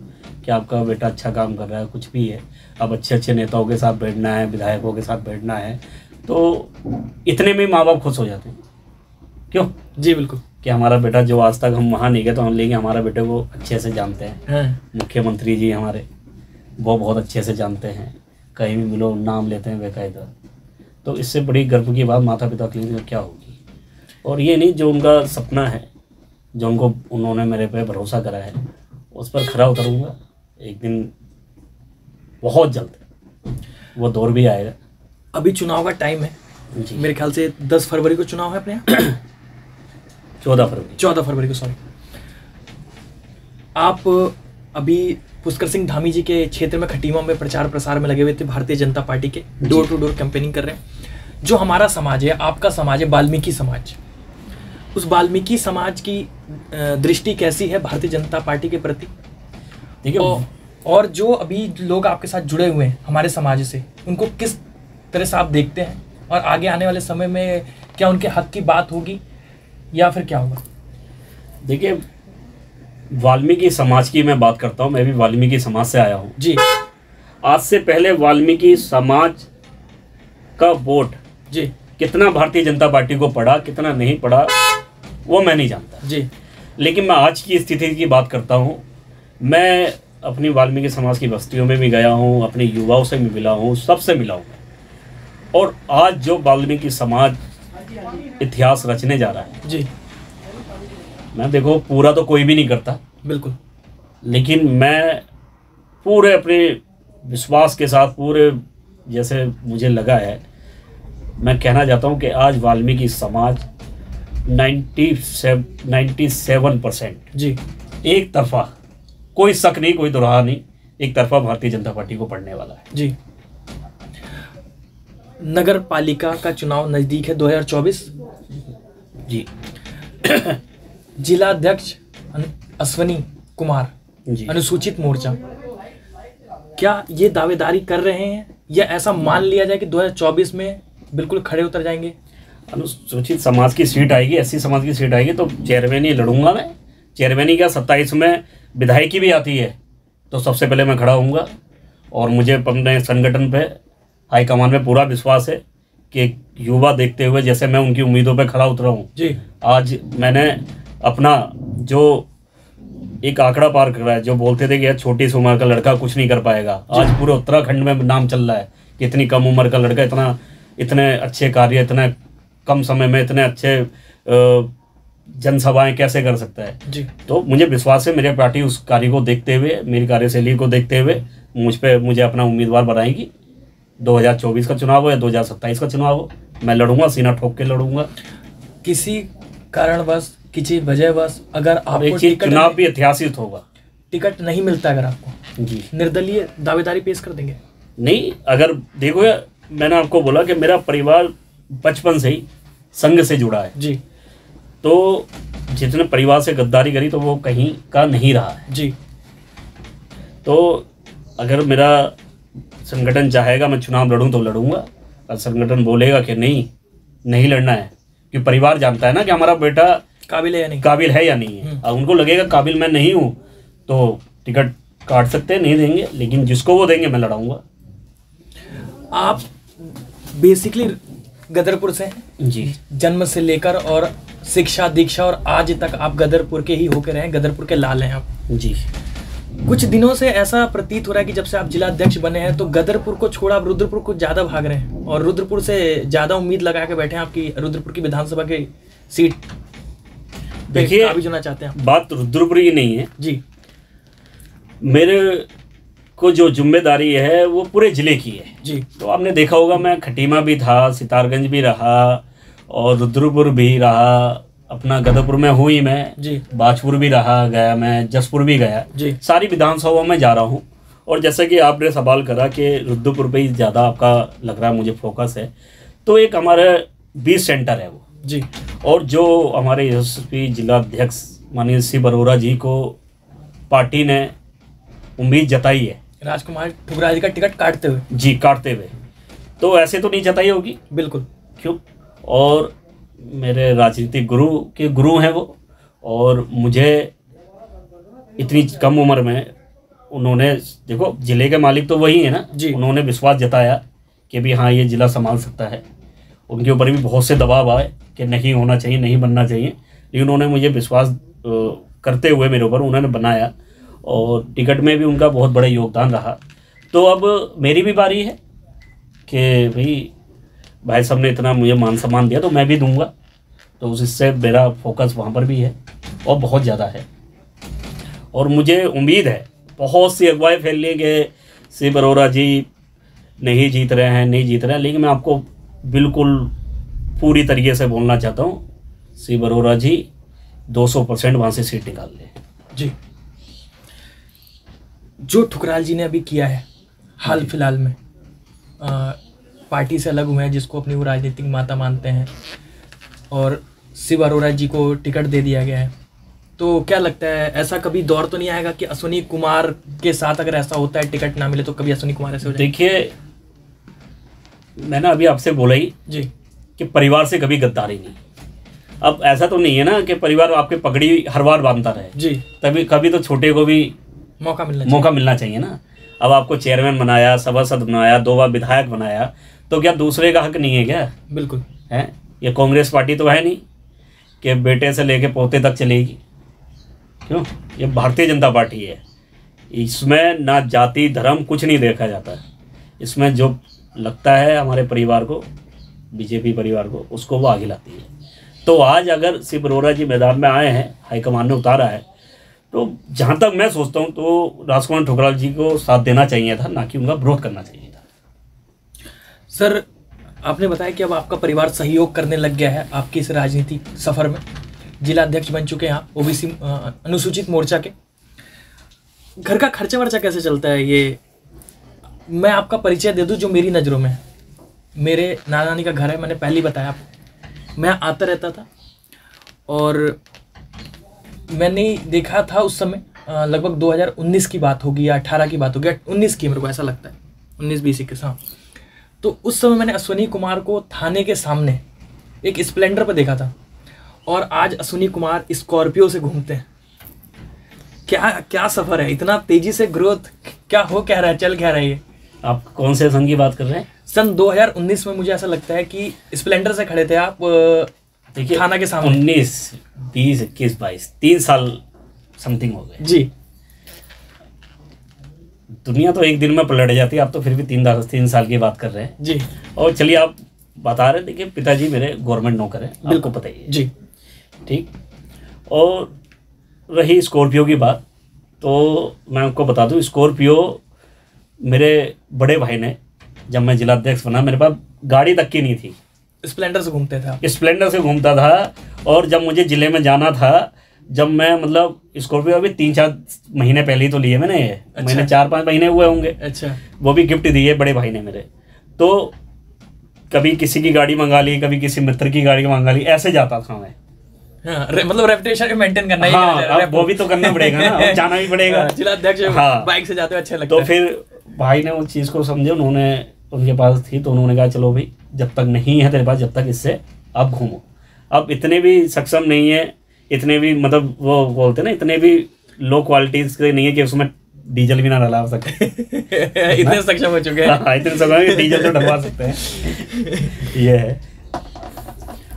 कि आपका बेटा अच्छा काम कर रहा है, कुछ भी है, अब अच्छे नेताओं के साथ बैठना है, विधायकों के साथ बैठना है, तो इतने में माँ बाप खुश हो जाते हैं। क्यों जी, बिल्कुल, कि हमारा बेटा, जो आज तक हम वहाँ नहीं गए तो हम, लेकिन हमारा बेटे को अच्छे से जानते हैं, मुख्यमंत्री जी हमारे वो बहुत अच्छे से जानते हैं, कहीं भी मिलो नाम लेते हैं बेकायदा। तो इससे बड़ी गर्व की बात माता पिता के लिए क्या होगी। और ये नहीं, जो उनका सपना है, जो उन्होंने मेरे पे भरोसा करा है, उस पर खरा उतरूँगा एक दिन, बहुत जल्द वो दौर भी आएगा। अभी चुनाव का टाइम है जी, मेरे ख्याल से 10 फरवरी को चुनाव है अपने यहाँ 14 फरवरी को, सॉरी। आप अभी पुष्कर सिंह धामी जी के क्षेत्र में खटीमा में प्रचार प्रसार में लगे हुए थे, भारतीय जनता पार्टी के डोर टू डोर कैंपेनिंग कर रहे हैं। जो हमारा समाज है, आपका समाज है, वाल्मीकि समाज, उस वाल्मीकि समाज की दृष्टि कैसी है भारतीय जनता पार्टी के प्रति? ठीक है, और जो अभी लोग आपके साथ जुड़े हुए हैं हमारे समाज से, उनको किस तरह से आप देखते हैं, और आगे आने वाले समय में क्या उनके हक की बात होगी या फिर क्या होगा? देखिए, वाल्मीकि समाज की मैं बात करता हूँ, मैं भी वाल्मीकि समाज से आया हूँ जी। आज से पहले वाल्मीकि समाज का वोट जी कितना भारतीय जनता पार्टी को पड़ा, कितना नहीं पड़ा, वो मैं नहीं जानता जी, लेकिन मैं आज की स्थिति की बात करता हूँ। मैं अपनी वाल्मीकि समाज की बस्तियों में भी गया हूँ, अपने युवाओं से भी मिला हूँ, सबसे मिला हूँ, और आज जो वाल्मीकि समाज इतिहास रचने जा रहा है जी, मैं देखो पूरा तो कोई भी नहीं करता, बिल्कुल, लेकिन मैं पूरे अपने विश्वास के साथ, पूरे जैसे मुझे लगा है, मैं कहना चाहता हूँ कि आज वाल्मीकि समाज 97% जी, एक तरफा, कोई शक नहीं, कोई दुराहा नहीं, एक तरफा भारतीय जनता पार्टी को पढ़ने वाला है। जी। नगर पालिका का चुनाव नज़दीक है 2024। जी। जिलाध्यक्ष अश्वनी कुमार, जी। अनुसूचित मोर्चा, क्या ये दावेदारी कर रहे हैं या ऐसा मान लिया जाए कि 2024 में बिल्कुल खड़े उतर जाएंगे? अनुसूचित समाज की सीट आएगी, एससी समाज की सीट आएगी तो चेयरमैन लड़ूंगा मैं। चेयरमैनी का 27 में विधायकी भी आती है तो सबसे पहले मैं खड़ा होऊंगा। और मुझे अपने संगठन पे, हाईकमान में पूरा विश्वास है कि युवा देखते हुए जैसे मैं उनकी उम्मीदों पे खड़ा उतरा हूँ जी। आज मैंने अपना जो एक आंकड़ा पार कर रहा है, जो बोलते थे कि यार छोटी सी उम्र का लड़का कुछ नहीं कर पाएगा, आज पूरे उत्तराखंड में नाम चल रहा है कि इतनी कम उम्र का लड़का इतने अच्छे कार्य, इतने कम समय में इतने अच्छे जनसभाएं कैसे कर सकता है जी। तो मुझे विश्वास है मेरी पार्टी उस कार्य को देखते हुए, मेरी कार्यशैली को देखते हुए मुझे अपना उम्मीदवार बनाएगी। 2024 का चुनाव हो या 2027 का चुनाव हो, मैं लड़ूंगा, सीना ठोक के लड़ूंगा। किसी कारणवश, किसी वजहवश अगर आपको चुनाव भी ऐतिहासिक होगा, टिकट नहीं मिलता अगर आपको, जी, निर्दलीय दावेदारी पेश कर देंगे? नहीं, अगर देखो मैंने आपको बोला कि मेरा परिवार बचपन से ही संघ से जुड़ा है जी, तो जितने परिवार से गद्दारी करी तो वो कहीं का नहीं रहा है जी। तो अगर मेरा संगठन चाहेगा मैं चुनाव लड़ूं तो लड़ूंगा, और संगठन बोलेगा कि नहीं लड़ना है, कि परिवार जानता है ना कि हमारा बेटा काबिल है या नहीं है। और उनको लगेगा काबिल मैं नहीं हूँ तो टिकट काट सकते हैं, नहीं देंगे, लेकिन जिसको वो देंगे मैं लड़ाऊंगा। आप बेसिकली गदरपुर से हैं जी, जन्म से लेकर, और शिक्षा दीक्षा और आज तक आप गदरपुर के ही होकर रहे हैं, गदरपुर के लाल हैं आप जी। कुछ दिनों से ऐसा प्रतीत हो रहा है कि जब से आप जिलाध्यक्ष बने हैं तो गदरपुर को छोड़ा आप रुद्रपुर को ज़्यादा भाग रहे हैं, और रुद्रपुर से ज़्यादा उम्मीद लगा के बैठे हैं आपकी रुद्रपुर की विधानसभा की सीट। देखिए, अभी जुड़ना चाहते हैं बात रुद्रपुर की नहीं है जी, मेरे को जो जिम्मेदारी है वो पूरे ज़िले की है जी। तो आपने देखा होगा मैं खटीमा भी था, सितारगंज भी रहा और रुद्रपुर भी रहा, अपना गदरपुर में हुई मैं जी, बाजपुर भी रहा, गया मैं, जसपुर भी गया जी। सारी विधानसभाओं में जा रहा हूँ। और जैसे कि आपने सवाल करा कि रुद्रपुर पे ही ज़्यादा आपका लग रहा है मुझे फोकस है, तो एक हमारे 20 सेंटर है वो जी। और जो हमारे यशस्वी जिलाध्यक्ष माननीय श्री बरोरा जी को पार्टी ने उम्मीद जताई है राजकुमार ठुकराल जी का टिकट काटते हुए, जी, काटते हुए, तो ऐसे तो नहीं जताई होगी, बिल्कुल। क्यों? और मेरे राजनीतिक गुरु के गुरु हैं वो, और मुझे इतनी कम उम्र में उन्होंने, देखो जिले के मालिक तो वही है ना जी, उन्होंने विश्वास जताया कि भी हाँ ये जिला संभाल सकता है। उनके ऊपर भी बहुत से दबाव आए कि नहीं होना चाहिए, नहीं बनना चाहिए, लेकिन उन्होंने मुझे विश्वास करते हुए मेरे ऊपर उन्होंने बनाया और टिकट में भी उनका बहुत बड़ा योगदान रहा। तो अब मेरी भी बारी है कि भाई साहब ने इतना मुझे मान सम्मान दिया तो मैं भी दूंगा, तो उससे मेरा फोकस वहाँ पर भी है और बहुत ज़्यादा है। और मुझे उम्मीद है, बहुत सी अफवाहें फैल रही कि श्री बरोरा जी नहीं जीत रहे हैं, लेकिन मैं आपको बिल्कुल पूरी तरीके से बोलना चाहता हूँ, श्री बरोरा जी 200% वहाँ से सीट निकाल लें जी। जो ठुकराल जी ने अभी किया है हाल फिलहाल में, पार्टी से अलग हुए हैं, जिसको अपनी वो राजनीतिक माता मानते हैं, और शिव अरोड़ा जी को टिकट दे दिया गया है, तो क्या लगता है ऐसा कभी दौर तो नहीं आएगा कि अश्वनी कुमार के साथ अगर ऐसा होता है टिकट ना मिले तो कभी अश्वनी कुमार ऐसे हो जाए? देखिए, मैंने अभी आपसे बोला ही जी कि परिवार से कभी गद्दारी नहीं। अब ऐसा तो नहीं है ना कि परिवार आपके पगड़ी हर बार बांधता रहे जी, तभी कभी तो छोटे को भी मौका मिलना चाहिए ना। अब आपको चेयरमैन बनाया, सभासद बनाया, 2 बार विधायक बनाया, तो क्या दूसरे का हक नहीं है क्या? बिल्कुल है। ये कांग्रेस पार्टी तो है नहीं कि बेटे से लेके पोते तक चलेगी, क्यों? ये भारतीय जनता पार्टी है, इसमें ना जाति धर्म कुछ नहीं देखा जाता। इसमें जो लगता है हमारे परिवार को, बीजेपी परिवार को, उसको वो आगे लाती है। तो आज अगर शिव अरोड़ा जी मैदान में आए हैं, हाईकमान ने उतारा है, तो जहाँ तक मैं सोचता हूँ तो राजकुमार ठुकराल जी को साथ देना चाहिए था, ना कि उनका विरोध करना चाहिए था। सर, आपने बताया कि अब आपका परिवार सहयोग करने लग गया है आपके इस राजनीतिक सफर में, जिला अध्यक्ष बन चुके हैं आप ओबीसी अनुसूचित मोर्चा के। घर का खर्चा वर्चा कैसे चलता है? ये मैं आपका परिचय दे दूं जो मेरी नज़रों में है। मेरे नाना नानी का घर है, मैंने पहले ही बताया आपको। मैं आता रहता था और मैंने देखा था उस समय, लगभग 2019 की बात होगी या 18 की बात होगी, 19 की मेरे को ऐसा लगता है, 19-20 हाँ। तो उस समय मैंने अश्विनी कुमार को थाने के सामने एक स्प्लेंडर पर देखा था, और आज अश्विनी कुमार स्कॉर्पियो से घूमते हैं। क्या क्या सफ़र है, इतना तेज़ी से ग्रोथ क्या हो कह रहा है, चल कह रहा है ये। आप कौन से सन की बात कर रहे हैं? सन 2019 में मुझे ऐसा लगता है कि स्प्लेंडर से खड़े थे आप देखिए थाना के सामने। 19, 20, 21, 22 3 साल समथिंग हो गए जी। दुनिया तो एक दिन में पलट जाती है, आप तो फिर भी 3 साल की बात कर रहे हैं जी। और चलिए आप बता रहे थे कि पिताजी मेरे गवर्नमेंट नौकर हैं, बिल्कुल पता ही है जी। ठीक। और रही स्कॉर्पियो की बात, तो मैं आपको बता दूं, स्कॉर्पियो मेरे बड़े भाई ने, जब मैं जिला अध्यक्ष बना, मेरे पास गाड़ी तक की नहीं थी, स्प्लेंडर से घूमते थे आप? स्प्लेंडर से घूमता था। और जब मुझे ज़िले में जाना था, जब मैं मतलब स्कॉर्पियो अभी 3-4 महीने पहले ही तो लिए मैंने, अच्छा। मैंने 4-5 महीने हुए होंगे। अच्छा। वो भी गिफ्ट दिए बड़े भाई ने मेरे। तो कभी किसी की गाड़ी मंगा ली, कभी किसी मित्र की गाड़ी मंगा ली, ऐसे जाता था मैं। हाँ, मतलब रेपुटेशन मेंटेन करना ही हाँ, अब वो भी तो करना पड़ेगा ना, अब जाना भी पड़ेगा। जिला अध्यक्ष हाँ, बाइक से जाते हुए अच्छा लगता तो है। फिर भाई ने उस चीज़ को समझे, उन्होंने उनके पास थी तो उन्होंने कहा चलो भाई, जब तक नहीं है तेरे पास, जब तक इससे आप घूमो। अब इतने भी सक्षम नहीं है, इतने भी मतलब वो बोलते ना, इतने भी लो क्वालिटीज के नहीं है कि उसमें डीजल भी ना डलवा सकते। इतने सक्षम हो चुके हैं। हाँ, इतने सक्षम है कि डीजल तो डलवा सकते हैं। ये है।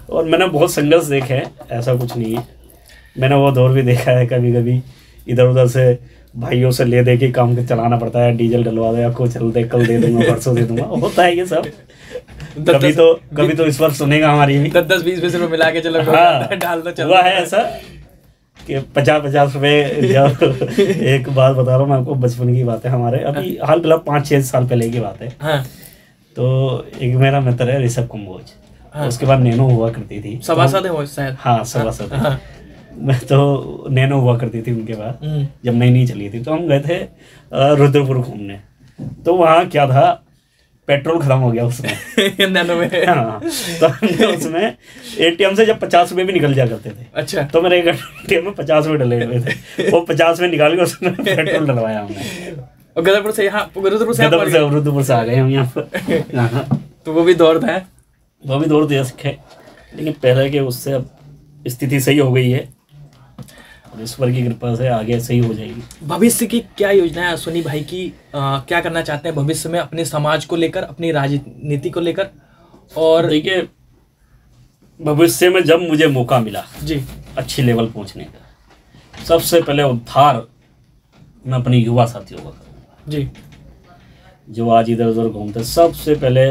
और मैंने बहुत संघर्ष देखे हैं, ऐसा कुछ नहीं है। मैंने वो दौर भी देखा है, कभी कभी इधर उधर से भाइयों से ले दे के काम के चलाना पड़ता है, डीजल डलवा दे, आपको चलते कल दे दूंगा, परसों दे दूंगा, होता है ये सब। कभी तो इस वक्त सुनेगा हमारी भी 10-20 रुपये मिला के चलो। हाँ, डाल दो, चल हुआ है ऐसा कि 50-50 रुपये। जब एक बात बता रहा हूँ मैं आपको, बचपन की बात है हमारे, अभी हाल फिलहाल 5-6 साल पहले की बात है। हाँ। तो एक मेरा मित्र है ऋषभ कुंभोज, हाँ। उसके बाद नैनो हुआ करती थी, सभासद है वो शायद। हाँ सभासद है। हाँ। मैं तो नैनो हुआ करती थी उनके बाद, जब नई चली थी, तो हम गए थे रुद्रपुर घूमने। तो वहाँ क्या था, पेट्रोल खत्म हो गया उसमें। नैनो में। हाँ, तो हमने उसमें एटीएम से जब 50 रुपये भी निकल जा करते थे। अच्छा। तो मेरे एक एटीएम में 50 रुपये डले हुए थे, वो 50 रुपये निकाल के उसमें पेट्रोल डलवाया हमने। और गदरपुर से यहाँ, रुद्रपुर से आ गए हम यहाँ पर। तो वो भी दौड़ था, वो भी दौड़ दिया सीखे, लेकिन पहले के उससे अब स्थिति सही हो गई है, ईश्वर की कृपा से आगे सही हो जाएगी। भविष्य की क्या योजना है अश्विनी भाई की? क्या करना चाहते हैं भविष्य में अपने समाज को लेकर, अपनी राजनीति को लेकर? और देखिए, भविष्य में जब मुझे मौका मिला जी अच्छी लेवल पहुंचने का, सबसे पहले उद्धार मैं अपनी युवा साथियों का करूँगा जी, जो आज इधर उधर घूमते। सबसे पहले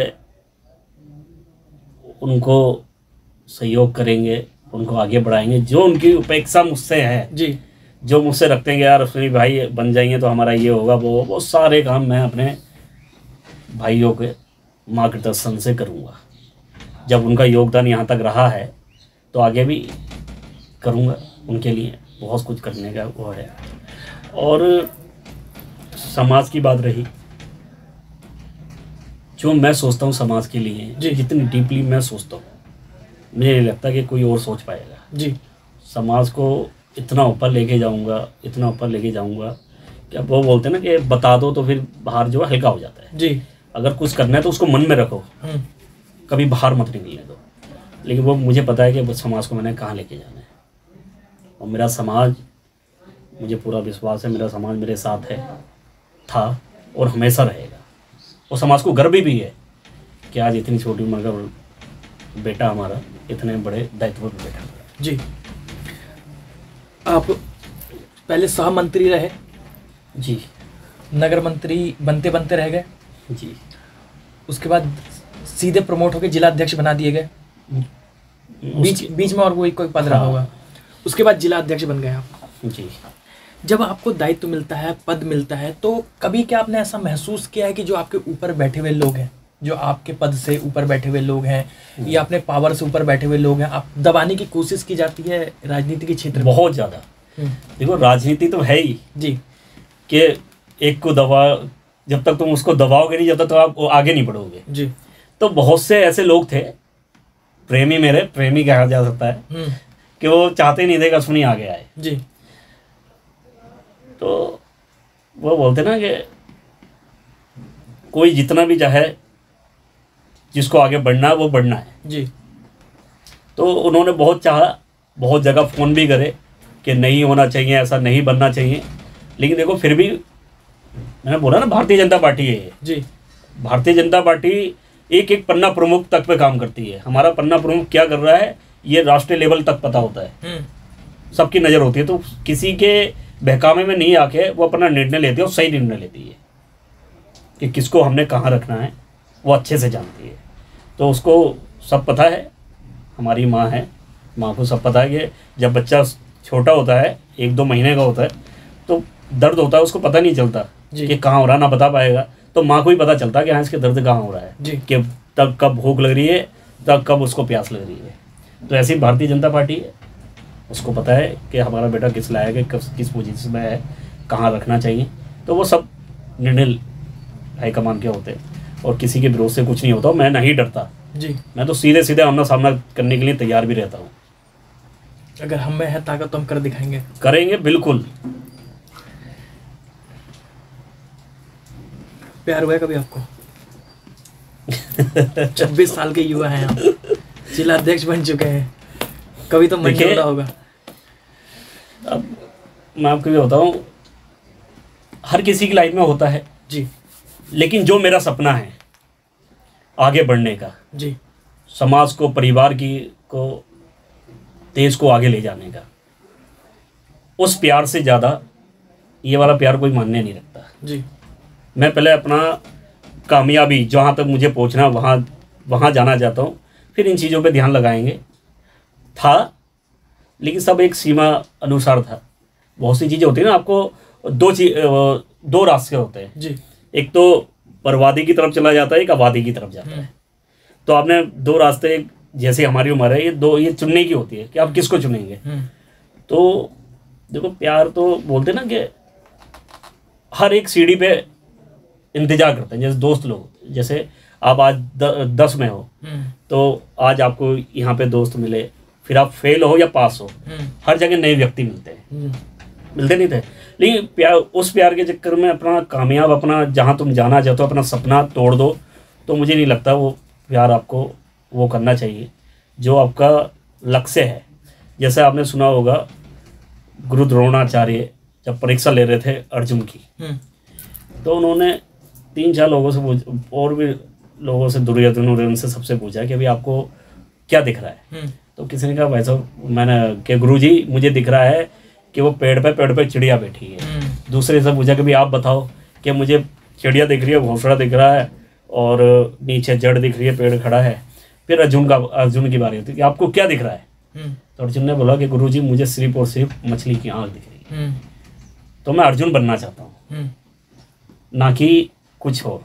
उनको सहयोग करेंगे, उनको आगे बढ़ाएंगे। जो उनकी उपेक्षा मुझसे है जी, जो मुझसे रखते हैं कि यार अश्विनी भाई बन जाएंगे तो हमारा ये होगा, वो सारे काम मैं अपने भाइयों के मार्गदर्शन से करूँगा। जब उनका योगदान यहाँ तक रहा है तो आगे भी करूँगा उनके लिए, बहुत कुछ करने का वो है। और समाज की बात रही, जो मैं सोचता हूँ समाज के लिए जी, जितनी डीपली मैं सोचता हूँ, मुझे नहीं लगता कि कोई और सोच पाएगा जी। समाज को इतना ऊपर लेके जाऊँगा, इतना ऊपर लेके जाऊँगा कि अब वो बोलते हैं ना कि बता दो तो फिर बाहर जो है हल्का हो जाता है जी। अगर कुछ करना है तो उसको मन में रखो, कभी बाहर मत निकलने दो। लेकिन वो मुझे पता है कि समाज को मैंने कहाँ लेके जाना है, और मेरा समाज, मुझे पूरा विश्वास है मेरा समाज मेरे साथ है, था और हमेशा रहेगा। और समाज को गर्व भी है कि आज इतनी छोटी उम्र का बेटा हमारा इतने बड़े दायित्व पर बैठा हुआ जी। आप पहले सह मंत्री रहे जी, नगर मंत्री बनते बनते रह गए जी, उसके बाद सीधे प्रमोट होकर जिला अध्यक्ष बना दिए गए बीच में और कोई पद रहा होगा। उसके बाद जिला अध्यक्ष बन गए आप जी। जब आपको दायित्व मिलता है, पद मिलता है, तो कभी क्या आपने ऐसा महसूस किया है कि जो आपके ऊपर बैठे हुए लोग हैं, जो आपके पद से ऊपर बैठे हुए लोग हैं या अपने पावर से ऊपर बैठे हुए लोग हैं, आप दबाने की कोशिश की जाती है राजनीति के क्षेत्र में? बहुत ज़्यादा। देखो राजनीति तो है ही जी कि एक को दबा, जब तक तुम उसको दबाओगे नहीं, जब तक तो आप आगे नहीं बढ़ोगे जी। तो बहुत से ऐसे लोग थे, प्रेमी, मेरे प्रेमी कहा जा सकता है, कि वो चाहते नहीं थे कि अश्विनी आगे आए जी। तो वो बोलते ना कि कोई जितना भी चाहे, जिसको आगे बढ़ना है वो बढ़ना है जी। तो उन्होंने बहुत चाहा, बहुत जगह फ़ोन भी करे कि नहीं होना चाहिए, ऐसा नहीं बनना चाहिए, लेकिन देखो फिर भी मैंने बोला ना भारतीय जनता पार्टी है जी। भारतीय जनता पार्टी एक एक पन्ना प्रमुख तक पे काम करती है। हमारा पन्ना प्रमुख क्या कर रहा है ये राष्ट्रीय लेवल तक पता होता है, सबकी नज़र होती है। तो किसी के बहकावे में नहीं आके वो अपना निर्णय लेती है और सही निर्णय लेती है कि किसको हमने कहाँ रखना है, वो अच्छे से जानती है। तो उसको सब पता है, हमारी माँ है, माँ को सब पता है कि जब बच्चा छोटा होता है, 1-2 महीने का होता है, तो दर्द होता है, उसको पता नहीं चलता कि कहाँ हो रहा, ना बता पाएगा। तो माँ को ही पता चलता है कि हाँ इसके दर्द कहाँ हो रहा है, कि तब कब भूख लग रही है, तब कब उसको प्यास लग रही है। तो ऐसी भारतीय जनता पार्टी है, उसको पता है कि हमारा बेटा किस लायक है, किस पोजीशन में है, कहाँ रखना चाहिए। तो वो सब निर्णय हाईकमान के होते हैं और किसी के विरोध से कुछ नहीं होता। मैं नहीं डरता जी, मैं तो सीधे सीधे आमना सामना करने के लिए तैयार भी रहता हूँ। अगर हम में है ताकत तो हम कर दिखाएंगे, करेंगे बिल्कुल। प्यार हुआ है कभी आपको? 26 साल के युवा हैं आप, जिला अध्यक्ष बन चुके हैं, कभी तो मन होता होगा। अब मैं आपको भी बताऊं, हर किसी की लाइफ में होता है जी, लेकिन जो मेरा सपना है आगे बढ़ने का जी, समाज को, परिवार को, देश को आगे ले जाने का, उस प्यार से ज़्यादा ये वाला प्यार कोई मानने नहीं रखता जी। मैं पहले अपना कामयाबी जहाँ तक मुझे पहुँचना वहाँ जाना चाहता हूँ, फिर इन चीज़ों पे ध्यान लगाएंगे था, लेकिन सब एक सीमा अनुसार था। बहुत सी चीज़ें होती है ना, आपको दो रास्ते होते हैं जी। एक तो बर्बादी की तरफ चला जाता है, एक आबादी की तरफ जाता है। तो आपने 2 रास्ते, जैसे हमारी उम्र है, ये चुनने की होती है कि आप किसको चुनेंगे। तो देखो प्यार तो बोलते ना कि हर एक सीढ़ी पे इंतजार करते हैं। जैसे दोस्त लोग, जैसे आप आज 10 में हो, तो आज आपको यहाँ पे दोस्त मिले, फिर आप फेल हो या पास हो, हर जगह नए व्यक्ति मिलते हैं, मिलते नहीं थे। लेकिन उस प्यार के चक्कर में अपना कामयाब, अपना जहाँ तुम जाना चाहते हो, अपना सपना तोड़ दो, तो मुझे नहीं लगता वो प्यार आपको वो करना चाहिए जो आपका लक्ष्य है। जैसे आपने सुना होगा गुरु द्रोणाचार्य जब परीक्षा ले रहे थे अर्जुन की, तो उन्होंने 3-4 लोगों से और भी लोगों से, दुर्योधन से सबसे पूछा कि अभी आपको क्या दिख रहा है। तो किसी ने कहा भाई साहब मैंने कि गुरुजी मुझे दिख रहा है कि वो पेड़ पे चिड़िया बैठी है। दूसरे से पूछा कि भाई आप बताओ कि मुझे चिड़िया दिख रही है, घोंसला दिख रहा है और नीचे जड़ दिख रही है, पेड़ खड़ा है। फिर अर्जुन की बारी होती है कि आपको क्या दिख रहा है। तो अर्जुन ने बोला कि गुरुजी मुझे सिर्फ और सिर्फ मछली की आँख दिख रही है। तो मैं अर्जुन बनना चाहता हूँ, ना कि कुछ और,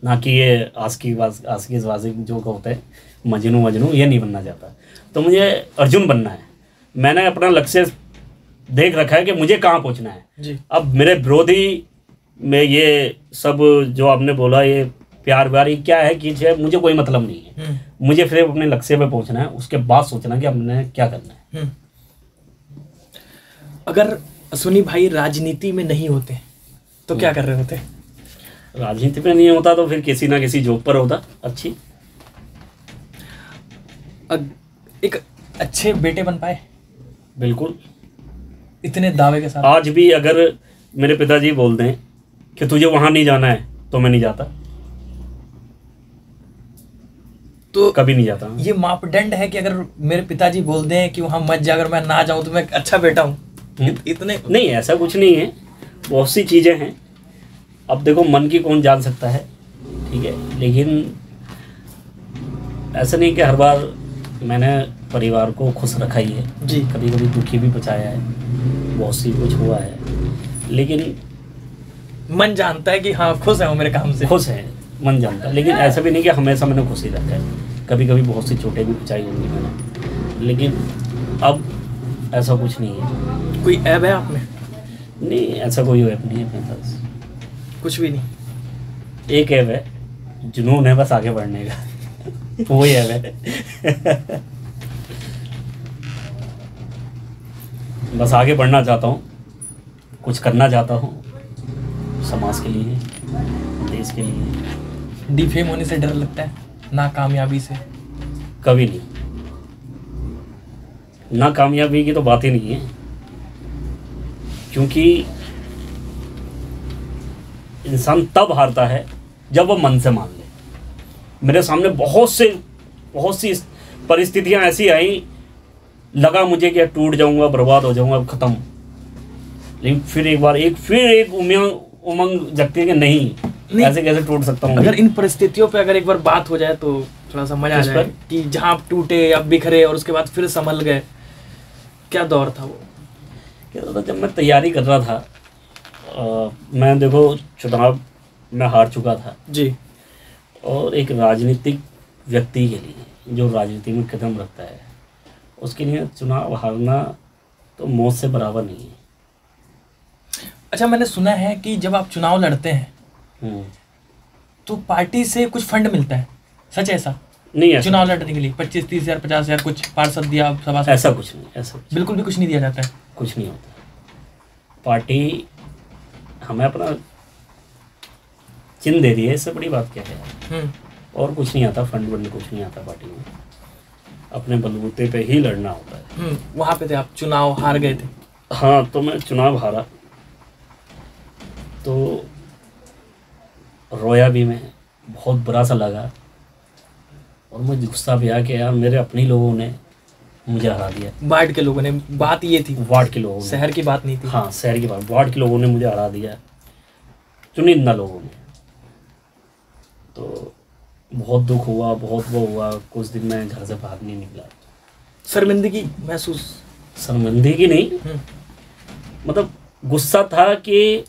ना कि ये आस्की जो होते हैं मजनू, ये नहीं बनना चाहता। तो मुझे अर्जुन बनना है। मैंने अपना लक्ष्य देख रखा है कि मुझे कहाँ पहुँचना है जी। अब मेरे विरोधी में ये सब जो आपने बोला, ये प्यार व्यार ये क्या है कि मुझे कोई मतलब नहीं है। मुझे फिर अपने लक्ष्य पे पहुँचना है, उसके बाद सोचना कि हमने क्या करना है। अगर अश्विनी भाई राजनीति में नहीं होते तो क्या कर रहे होते? राजनीति में नहीं होता तो फिर किसी ना किसी जॉब पर होता अच्छी। एक अच्छे बेटे बन पाए? बिल्कुल, इतने दावे के साथ। आज भी अगर मेरे पिताजी बोल दें कि तुझे वहां नहीं जाना है तो मैं नहीं जाता, तो कभी नहीं जाता। ये मापदंड है कि अगर मेरे पिताजी बोल दें कि वहां मत जा, अगर मैं ना जाऊं तो मैं अच्छा बेटा हूं? इतने नहीं, ऐसा कुछ नहीं है, बहुत सी चीजें हैं। अब देखो मन की कौन जान सकता है, ठीक है, लेकिन ऐसा नहीं कि हर बार मैंने परिवार को खुश रखा ही है जी। कभी कभी दुखी भी बचाया है, बहुत सी कुछ हुआ है, लेकिन मन जानता है कि हाँ खुश है वो मेरे काम से। खुश है, मन जानता है, लेकिन ऐसा भी नहीं कि हमेशा मैंने खुशी रखा है। कभी कभी बहुत सी चोटें भी बचाई होंगी मैंने, लेकिन अब ऐसा कुछ नहीं है। कोई ऐब है आप में? नहीं, ऐसा कोई ऐप नहीं है अपने पास, कुछ भी नहीं। एक ऐप है, जुनून है बस आगे बढ़ने का वही ऐप है बस आगे बढ़ना चाहता हूँ, कुछ करना चाहता हूँ समाज के लिए, देश के लिए। डिफेम होने से डर लगता है, नाकामयाबी से? कभी नहीं, नाकामयाबी की तो बात ही नहीं है, क्योंकि इंसान तब हारता है जब वो मन से मान ले। मेरे सामने बहुत सी परिस्थितियां ऐसी आई, लगा मुझे कि टूट जाऊंगा, बर्बाद हो जाऊंगा, खत्म। लेकिन फिर एक उमंग जगती है कि नहीं, ऐसे कैसे टूट सकता हूँ। अगर इन परिस्थितियों पे अगर एक बार बात हो जाए तो थोड़ा सा मजा आ जाए कि जहाँ आप टूटे या बिखरे और उसके बाद फिर संभल गए, क्या दौर था वो? क्या था, जब मैं तैयारी कर रहा था, मैं देखो चुनाव में हार चुका था जी, और एक राजनीतिक व्यक्ति के लिए जो राजनीति में कदम रखता है, उसके लिए चुनाव हारना तो मौत से बराबर नहीं है। अच्छा, मैंने सुना है कि जब आप चुनाव लड़ते हैं तो पार्टी से कुछ फंड मिलता है, सच है ऐसा? नहीं, ऐसा चुनाव लड़ने के लिए 25-30 हज़ार 50 हज़ार कुछ पार्षद दिया, सभा? ऐसा कुछ नहीं, ऐसा बिल्कुल भी कुछ नहीं दिया जाता है? कुछ नहीं होता। पार्टी हमें अपना चिन्ह दे दिया है, इससे बड़ी बात क्या है। और कुछ नहीं आता, फंड वंड कुछ नहीं आता पार्टी में, अपने बलबूते पे ही लड़ना होता है। वहाँ पे थे आप, चुनाव हार गए थे? हाँ, तो मैं चुनाव हारा तो रोया भी, मैं बहुत बुरा सा लगा और मुझे गुस्सा भी आया कि यार मेरे अपने लोगों ने मुझे हरा दिया। वार्ड के लोगों ने? बात ये थी वार्ड के लोगों ने, शहर की बात नहीं थी। हाँ, शहर की बात, वार्ड के लोगों ने मुझे हरा दिया, चुनिंदा लोगों ने। तो बहुत दुख हुआ, बहुत वो हुआ, कुछ दिन मैं घर से बाहर नहीं निकला। शर्मिंदगी महसूस? शर्मिंदगी नहीं, मतलब गुस्सा था कि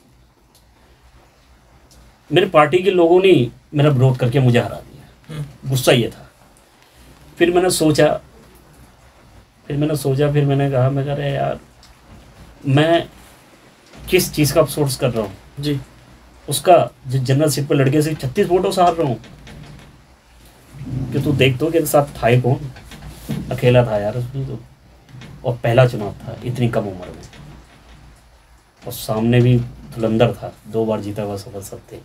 मेरे पार्टी के लोगों ने मेरा विरोध करके मुझे हरा दिया, गुस्सा ये था। फिर मैंने सोचा, फिर मैंने कहा, मैं कह रहा यार मैं किस चीज़ का अफसोस कर रहा हूँ जी, उसका जो जनरल सीट पर लड़के से 36 वोटों से हार रहा हूँ। कि तू देख तो कि साथ था ही कौन, अकेला था यार उसमें तो, और पहला चुनाव था इतनी कम उम्र में, और सामने भी धुरंधर था, 2 बार जीता हुआ सदस्य थे,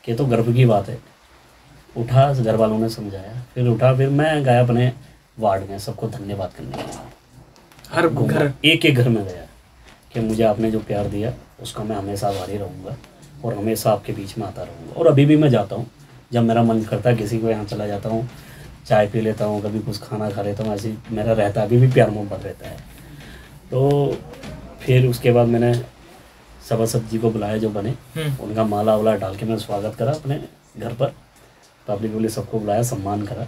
कि तो गर्व की बात है। उठा, घर वालों ने समझाया, फिर उठा, फिर मैं गया अपने वार्ड में सबको धन्यवाद करने के लिए, हर घर एक घर में गया कि मुझे आपने जो प्यार दिया उसका मैं हमेशा आभारी रहूँगा और हमेशा आपके बीच में आता रहूँगा। और अभी भी मैं जाता हूँ, जब मेरा मन करता है किसी को यहाँ चला जाता हूँ, चाय पी लेता हूँ, कभी कुछ खाना खा लेता हूँ, ऐसे मेरा रहता है, अभी भी प्यार मोहब्बत रहता है। तो फिर उसके बाद मैंने सभासद जी को बुलाया जो बने, उनका माला वाला डाल के मैंने स्वागत करा अपने घर पर, पब्लिक वाले सबको बुलाया, सम्मान करा।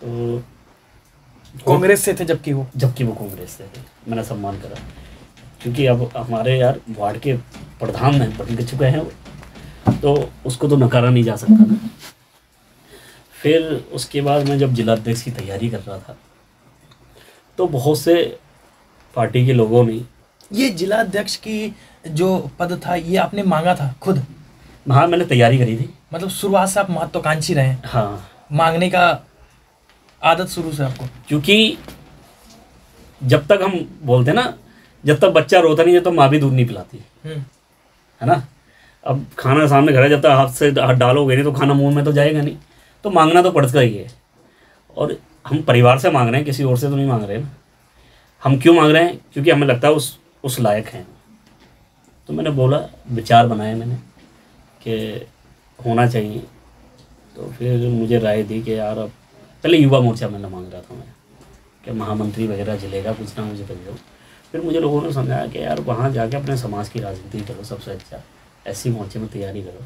तो कांग्रेस से थे जबकि वो कांग्रेस से थे, मैंने सम्मान करा, क्योंकि अब हमारे यार वार्ड के प्रधान हैं, बन चुके हैं, तो उसको तो नकारा नहीं जा सकता ना। फिर उसके बाद मैं जब जिला अध्यक्ष की तैयारी कर रहा था तो बहुत से पार्टी के लोगों ने, ये जिला अध्यक्ष की जो पद था ये आपने मांगा था खुद? हाँ, मैंने तैयारी करी थी, मतलब शुरुआत से आप महत्वाकांक्षी रहे? हाँ, मांगने का आदत शुरू से आपको? क्योंकि जब तक हम बोलते ना, जब तक बच्चा रोता नहीं है तो माँ भी दूध नहीं पिलाती है ना। अब खाना सामने घर है, जब तक हाथ से डालोगे नहीं तो खाना मुंह में तो जाएगा नहीं, तो मांगना तो पड़ता ही है। और हम परिवार से मांग रहे हैं, किसी और से तो नहीं मांग रहे हैं ना। हम क्यों मांग रहे हैं? क्योंकि हमें लगता है उस लायक हैं। तो मैंने बोला, विचार बनाया मैंने कि होना चाहिए। तो फिर मुझे राय दी कि यार अब पहले युवा मोर्चा में मांग रहा था मैं कि महामंत्री वगैरह जिलेगा कुछ ना मुझे बन जाऊँ। फिर मुझे लोगों ने समझाया कि यार वहाँ जाके अपने समाज की राजनीति करो, सबसे अच्छा ऐसी मोर्चे में तैयारी करो।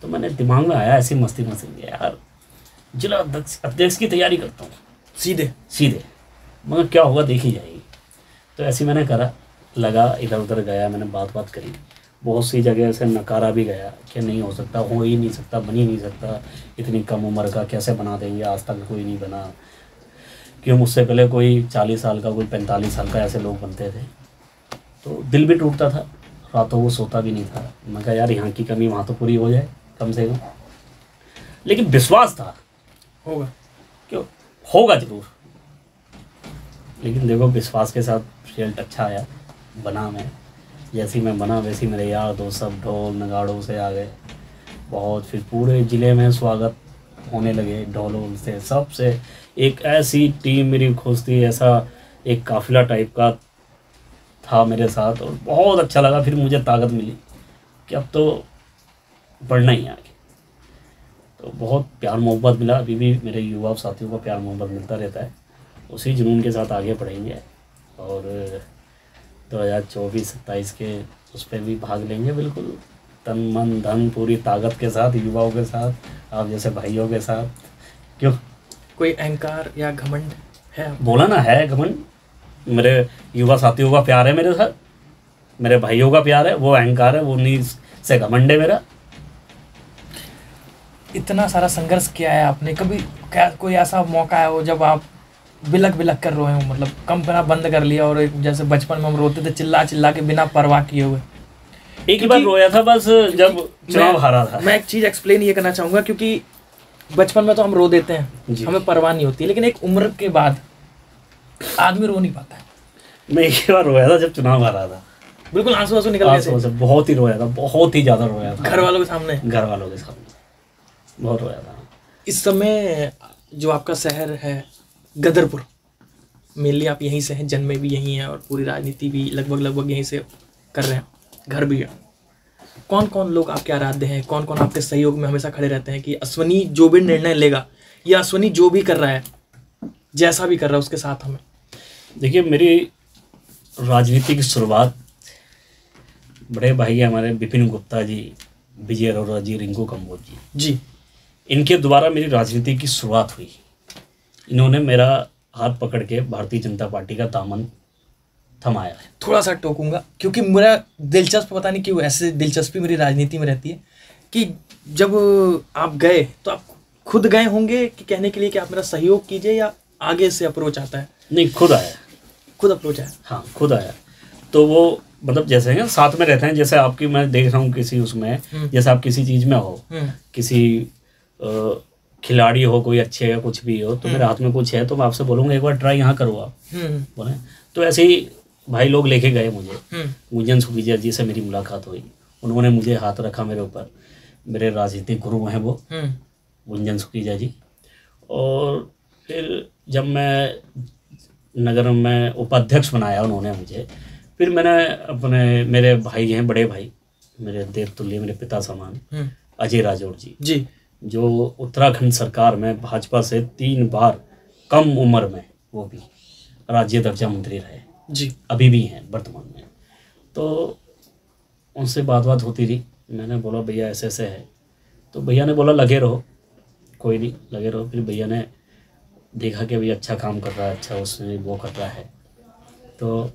तो मैंने दिमाग में आया ऐसी मस्ती यार जिला अध्यक्ष की तैयारी करता हूँ सीधे सीधे, मगर क्या होगा देखी जाएगी। तो ऐसे मैंने करा, लगा, इधर उधर गया, मैंने बात करी, बहुत सी जगह से नकारा भी गया कि नहीं हो सकता, हो ही नहीं सकता, बन ही नहीं सकता, इतनी कम उम्र का कैसे बना देंगे, आज तक कोई नहीं बना, क्यों मुझसे पहले कोई 40 साल का, कोई 45 साल का ऐसे लोग बनते थे। तो दिल भी टूटता था, रातों को सोता भी नहीं था। मैं कहा यार यहाँ की कमी वहाँ तो पूरी हो जाए कम से कम, लेकिन विश्वास था होगा, क्यों होगा जरूर। लेकिन देखो विश्वास के साथ रिजल्ट अच्छा आया, बना मैं, जैसी मैं बना वैसी मेरे यार दोस्त सब ढोल नगाड़ों से आ गए बहुत, फिर पूरे ज़िले में स्वागत होने लगे ढोलों से, सब से। एक ऐसी टीम मेरी खुश थी, ऐसा एक काफिला टाइप का था मेरे साथ, और बहुत अच्छा लगा। फिर मुझे ताकत मिली कि अब तो बढ़ना ही है आगे। तो बहुत प्यार मोहब्बत मिला, अभी भी मेरे युवा साथियों को प्यार मोहब्बत मिलता रहता है, उसी जुनून के साथ आगे बढ़ेंगे और 2024-27 के उस पर भी भाग लेंगे बिल्कुल, तन मन धन पूरी ताकत के साथ, युवाओं के साथ, आप जैसे भाइयों के साथ। क्यों कोई अहंकार या घमंड है? बोला ना है घमंड, मेरे युवा साथियों का प्यार है मेरे साथ, मेरे भाइयों का प्यार है, वो अहंकार है, वो नहीं से घमंड है मेरा। इतना सारा संघर्ष किया है आपने, कभी क्या कोई ऐसा मौका है वो जब आप बिलक बिलक कर रहे हो, मतलब कम करना बंद कर लिया, और जैसे बचपन में हम रोते थे चिल्ला चिल्ला के बिना परवाह किए हुए? एक बार रोया था बस जब चुनाव हारा था। मैं एक चीज़ एक्सप्लेन ये करना चाहूँगा, क्योंकि बचपन में तो हम रो देते हैं, हमें परवाह नहीं होती, लेकिन एक उम्र के बाद आदमी रो नहीं पाता है। मैं एक बार रोया था जब चुनाव हारा था, बिल्कुल आंसू आंसू निकल गए थे, बहुत ही रोया था, बहुत ही ज़्यादा रोया था, घर वालों के सामने बहुत रोया था। इस समय जो आपका शहर है गदरपुर, मेनली आप यहीं से हैं, जन्मे भी यहीं हैं और पूरी राजनीति भी लगभग यहीं से कर रहे हैं, घर भी है। कौन कौन लोग आपके आराध्य हैं, कौन कौन आपके सहयोग में हमेशा खड़े रहते हैं कि अश्वनी जो भी निर्णय लेगा या अश्वनी जो भी कर रहा है, जैसा भी कर रहा है उसके साथ हमें? देखिए मेरी राजनीति की शुरुआत बड़े भाई हमारे विपिन गुप्ता जी, विजय अरोड़ा जी, रिंकू कंबोज जी, इनके द्वारा मेरी राजनीति की शुरुआत हुई। इन्होंने मेरा हाथ पकड़ के भारतीय जनता पार्टी का दामन थमाया है। थोड़ा सा टोकूंगा क्योंकि मेरा दिलचस्प, पता नहीं क्यों ऐसे दिलचस्पी मेरी राजनीति में रहती है कि जब आप गए तो आप खुद गए होंगे कि कहने के लिए कि आप मेरा सहयोग कीजिए, या आगे से अप्रोच आता है? नहीं, खुद आया, खुद अप्रोच आया। हाँ खुद आया। तो वो मतलब जैसे हैं साथ में रहते हैं, जैसे आपकी मैं देख रहा हूँ किसी उसमें, जैसे आप किसी चीज़ में हो, किसी खिलाड़ी हो, कोई अच्छे या कुछ भी हो, तो मेरे हाथ में कुछ है तो मैं आपसे बोलूँगा एक बार ट्राई यहाँ करो आप, बोले। तो ऐसे ही भाई लोग लेके गए मुझे, गुंजन सुखीजा जी से मेरी मुलाकात हुई, उन्होंने मुझे हाथ रखा मेरे ऊपर, मेरे राजनीतिक गुरु हैं वो गुंजन सुखीजा जी। और फिर जब मैं नगर में उपाध्यक्ष बनाया उन्होंने मुझे, फिर मैंने अपने, मेरे भाई हैं, बड़े भाई मेरे देवतुल्य, मेरे पिता समान, अजय राजौड़ जी जो उत्तराखंड सरकार में भाजपा से 3 बार कम उम्र में वो भी राज्य दर्जा मंत्री रहे जी, अभी भी हैं वर्तमान में। तो उनसे बात होती रही, मैंने बोला भैया ऐसे ऐसे है, तो भैया ने बोला लगे रहो, कोई नहीं लगे रहो। फिर भैया ने देखा कि भैया अच्छा काम कर रहा है, अच्छा उसमें वो कर रहा है, तो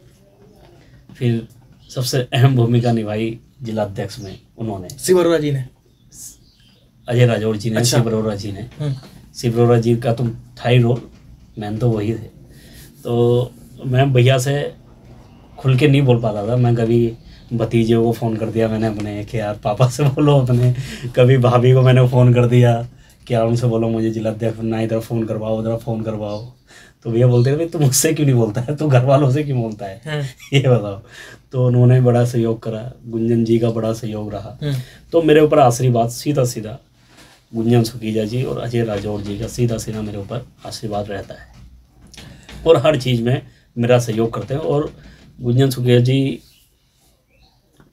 फिर सबसे अहम भूमिका निभाई जिला अध्यक्ष में उन्होंने, शिव अरोड़ा जी ने, अजय राजौड़ जी ने, अच्छा। शिव अरोड़ा जी ने, शिव अरोड़ा जी का तो था ही रोल, मैंने तो वही थे। तो मैं भैया से खुल के नहीं बोल पाता था, मैं कभी भतीजे को फ़ोन कर दिया मैंने अपने कि यार पापा से बोलो अपने, कभी भाभी को मैंने फ़ोन कर दिया कि यार उनसे बोलो मुझे जिला अध्यक्ष बनना, इधर फ़ोन करवाओ उधर फ़ोन करवाओ। तो भैया बोलते भाई तू मुझसे क्यों नहीं बोलता है, तू घर वालों से क्यों बोलता है, ये बताओ। तो उन्होंने बड़ा सहयोग करा, गुंजन जी का बड़ा सहयोग रहा। तो मेरे ऊपर आशीर्वाद सीधा गुंजन सुखीजा जी और अजय राजौड़ जी का सीधा मेरे ऊपर आशीर्वाद रहता है, और हर चीज़ में मेरा सहयोग करते हैं। और गुंजन सुखीजा जी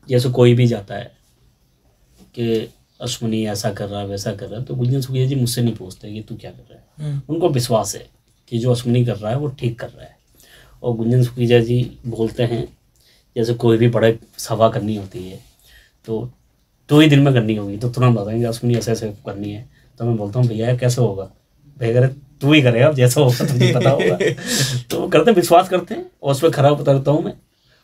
जैसे कोई भी जाता है कि अश्वनी ऐसा कर रहा है वैसा कर रहा है, तो गुंजन सुखीजा जी मुझसे नहीं पूछते कि तू क्या कर रहा है, उनको विश्वास है कि जो अश्वनी कर रहा है वो ठीक कर रहा है। और गुंजन सुखीजा जी बोलते हैं जैसे कोई भी बड़े सभा करनी होती है तो 2 ही दिन में करनी होगी, तो तुरंत बताएंगे अश्वनी ऐसे ऐसे करनी है, तो मैं बोलता हूँ भैया कैसे होगा, बेगर तू ही करेगा जैसा होगा, तुझे पता होगा। तो वो करते, विश्वास करते हैं और उस पर खरा उतरता हूँ मैं,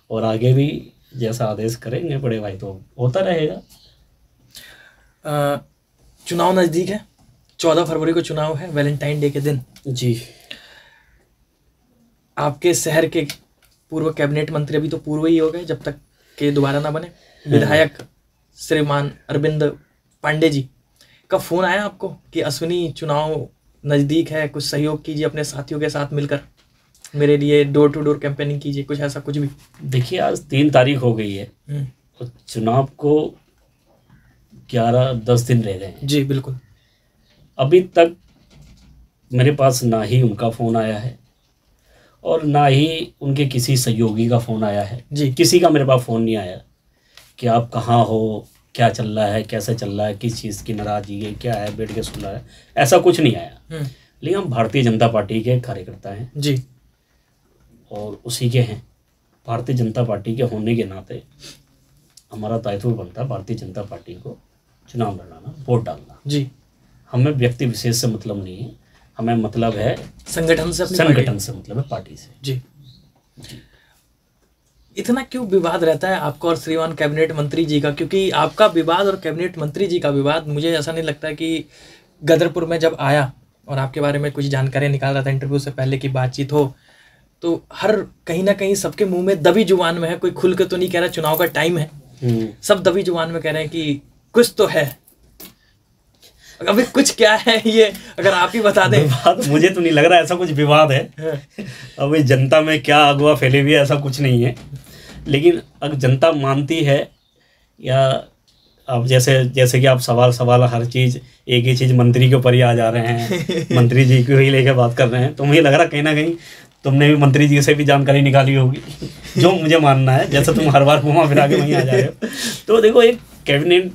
और आगे भी जैसा आदेश करेंगे बड़े भाई तो होता रहेगा। चुनाव नज़दीक है, 14 फरवरी को चुनाव है, वैलेंटाइन डे के दिन। जी। आपके शहर के पूर्व कैबिनेट मंत्री, अभी तो पूर्व ही हो गए जब तक के दोबारा ना बने, विधायक श्रीमान अरविंद पांडे जी का फ़ोन आया आपको कि अश्विनी चुनाव नज़दीक है, कुछ सहयोग कीजिए अपने साथियों के साथ मिलकर, मेरे लिए डोर टू डोर कैंपेनिंग कीजिए, कुछ ऐसा कुछ भी? देखिए आज 3 तारीख हो गई है और चुनाव को 11-10 दिन रह गए हैं। जी बिल्कुल। अभी तक मेरे पास ना ही उनका फ़ोन आया है और ना ही उनके किसी सहयोगी का फ़ोन आया है। जी। किसी का मेरे पास फ़ोन नहीं आया कि आप कहाँ हो, क्या चल रहा है, कैसे चल रहा है, किस चीज़ की नाराज़गी है, क्या है, बैठ के सुन रहा है, ऐसा कुछ नहीं आया। लेकिन हम भारतीय जनता पार्टी के कार्यकर्ता हैं जी, और उसी के हैं। भारतीय जनता पार्टी के होने के नाते हमारा दायित्व बनता है भारतीय जनता पार्टी को चुनाव लड़ाना, वोट डालना। जी। हमें व्यक्ति विशेष से मतलब नहीं है, हमें मतलब है संगठन से, संगठन से मतलब है पार्टी से। जी। इतना क्यों विवाद रहता है आपका और श्रीमान कैबिनेट मंत्री जी का? क्योंकि आपका विवाद और कैबिनेट मंत्री जी का विवाद, मुझे ऐसा नहीं लगता कि गदरपुर में जब आया और आपके बारे में कुछ जानकारी निकाल रहा था, इंटरव्यू से पहले की बातचीत हो, तो हर कहीं ना कहीं सबके मुंह में दबी जुबान में है, कोई खुल के तो नहीं कह रहा चुनाव का टाइम है, सब दबी जुबान में कह रहे हैं कि कुछ तो है। अभी कुछ क्या है ये अगर आप ही बता दें। विवाद मुझे तो नहीं लग रहा ऐसा कुछ विवाद है। अभी जनता में क्या अगवा फैले हुई है ऐसा कुछ नहीं है, लेकिन अगर जनता मानती है या अब जैसे कि आप सवाल हर चीज़ एक ही चीज़ मंत्री के ऊपर ही आ जा रहे हैं, मंत्री जी को ही लेके बात कर रहे हैं, तो मुझे लग रहा कहीं ना कहीं तुमने भी मंत्री जी से भी जानकारी निकाली होगी, जो मुझे मानना है, जैसे तुम हर बार घुमा फिरा के वहीं आ जा रहे हो। तो देखो एक कैबिनेट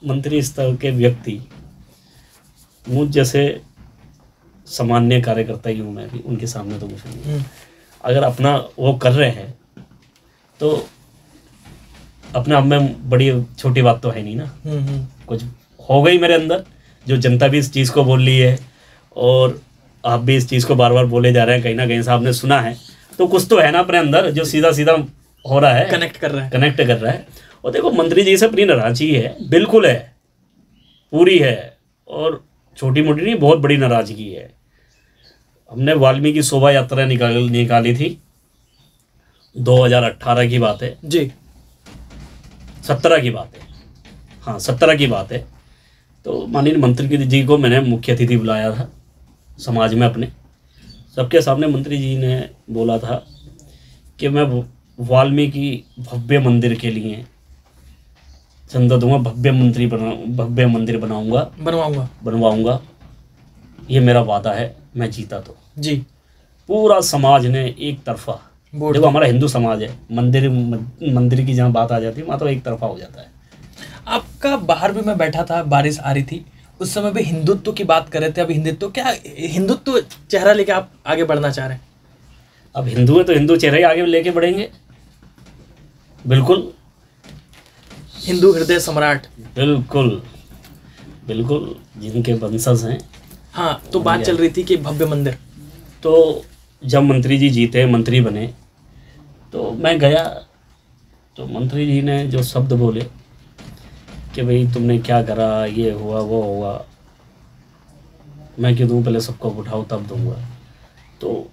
मंत्री स्तर के व्यक्ति, मुझ जैसे सामान्य कार्यकर्ता ही हूँ मैं भी, उनके सामने तो कुछ नहीं, अगर अपना वो कर रहे हैं तो अपने आप में बड़ी छोटी बात तो है नहीं ना। कुछ हो गई मेरे अंदर, जो जनता भी इस चीज़ को बोल रही है और आप भी इस चीज़ को बार बार बोले जा रहे हैं, कहीं ना कहीं से आपने सुना है, तो कुछ तो है ना अपने अंदर जो सीधा सीधा हो रहा है, कनेक्ट कर रहा है। और देखो मंत्री जी से अपनी नाराज़गी है, बिल्कुल है, पूरी है, और छोटी मोटी नहीं, बहुत बड़ी नाराज़गी है। हमने वाल्मीकि शोभा यात्रा निकाली थी, 2018 की बात है जी, 17 की बात है, हाँ 17 की बात है। तो माननीय मंत्री जी को मैंने मुख्य अतिथि बुलाया था समाज में अपने, सबके सामने मंत्री जी ने बोला था कि मैं वाल्मीकि भव्य मंदिर के लिए चंदा दूंगा, भव्य मंदिर बनवाऊंगा, ये मेरा वादा है, मैं जीता तो जी। पूरा समाज ने एक तरफा, देखो हमारा हिंदू समाज है, मंदिर की जहाँ बात आ जाती है वहाँ तो एक तरफा हो जाता है। आपका बाहर भी मैं बैठा था, बारिश आ रही थी, उस समय भी हिंदुत्व की बात कर रहे थे। अभी हिंदुत्व चेहरा लेके आप आगे बढ़ना चाह रहे हैं? अब हिंदू है तो हिंदू चेहरा ही आगे लेके बढ़ेंगे, बिल्कुल। हिंदू हृदय सम्राट, बिल्कुल बिल्कुल, जिनके वंशज हैं। हाँ, तो बात चल रही थी कि भव्य मंदिर, तो जब मंत्री जी जीते, मंत्री बने, तो मैं गया, तो मंत्री जी ने जो शब्द बोले कि भाई तुमने क्या करा, ये हुआ वो हुआ, मैं क्यों दूँ, पहले सबको उठाओ तब दूंगा। तो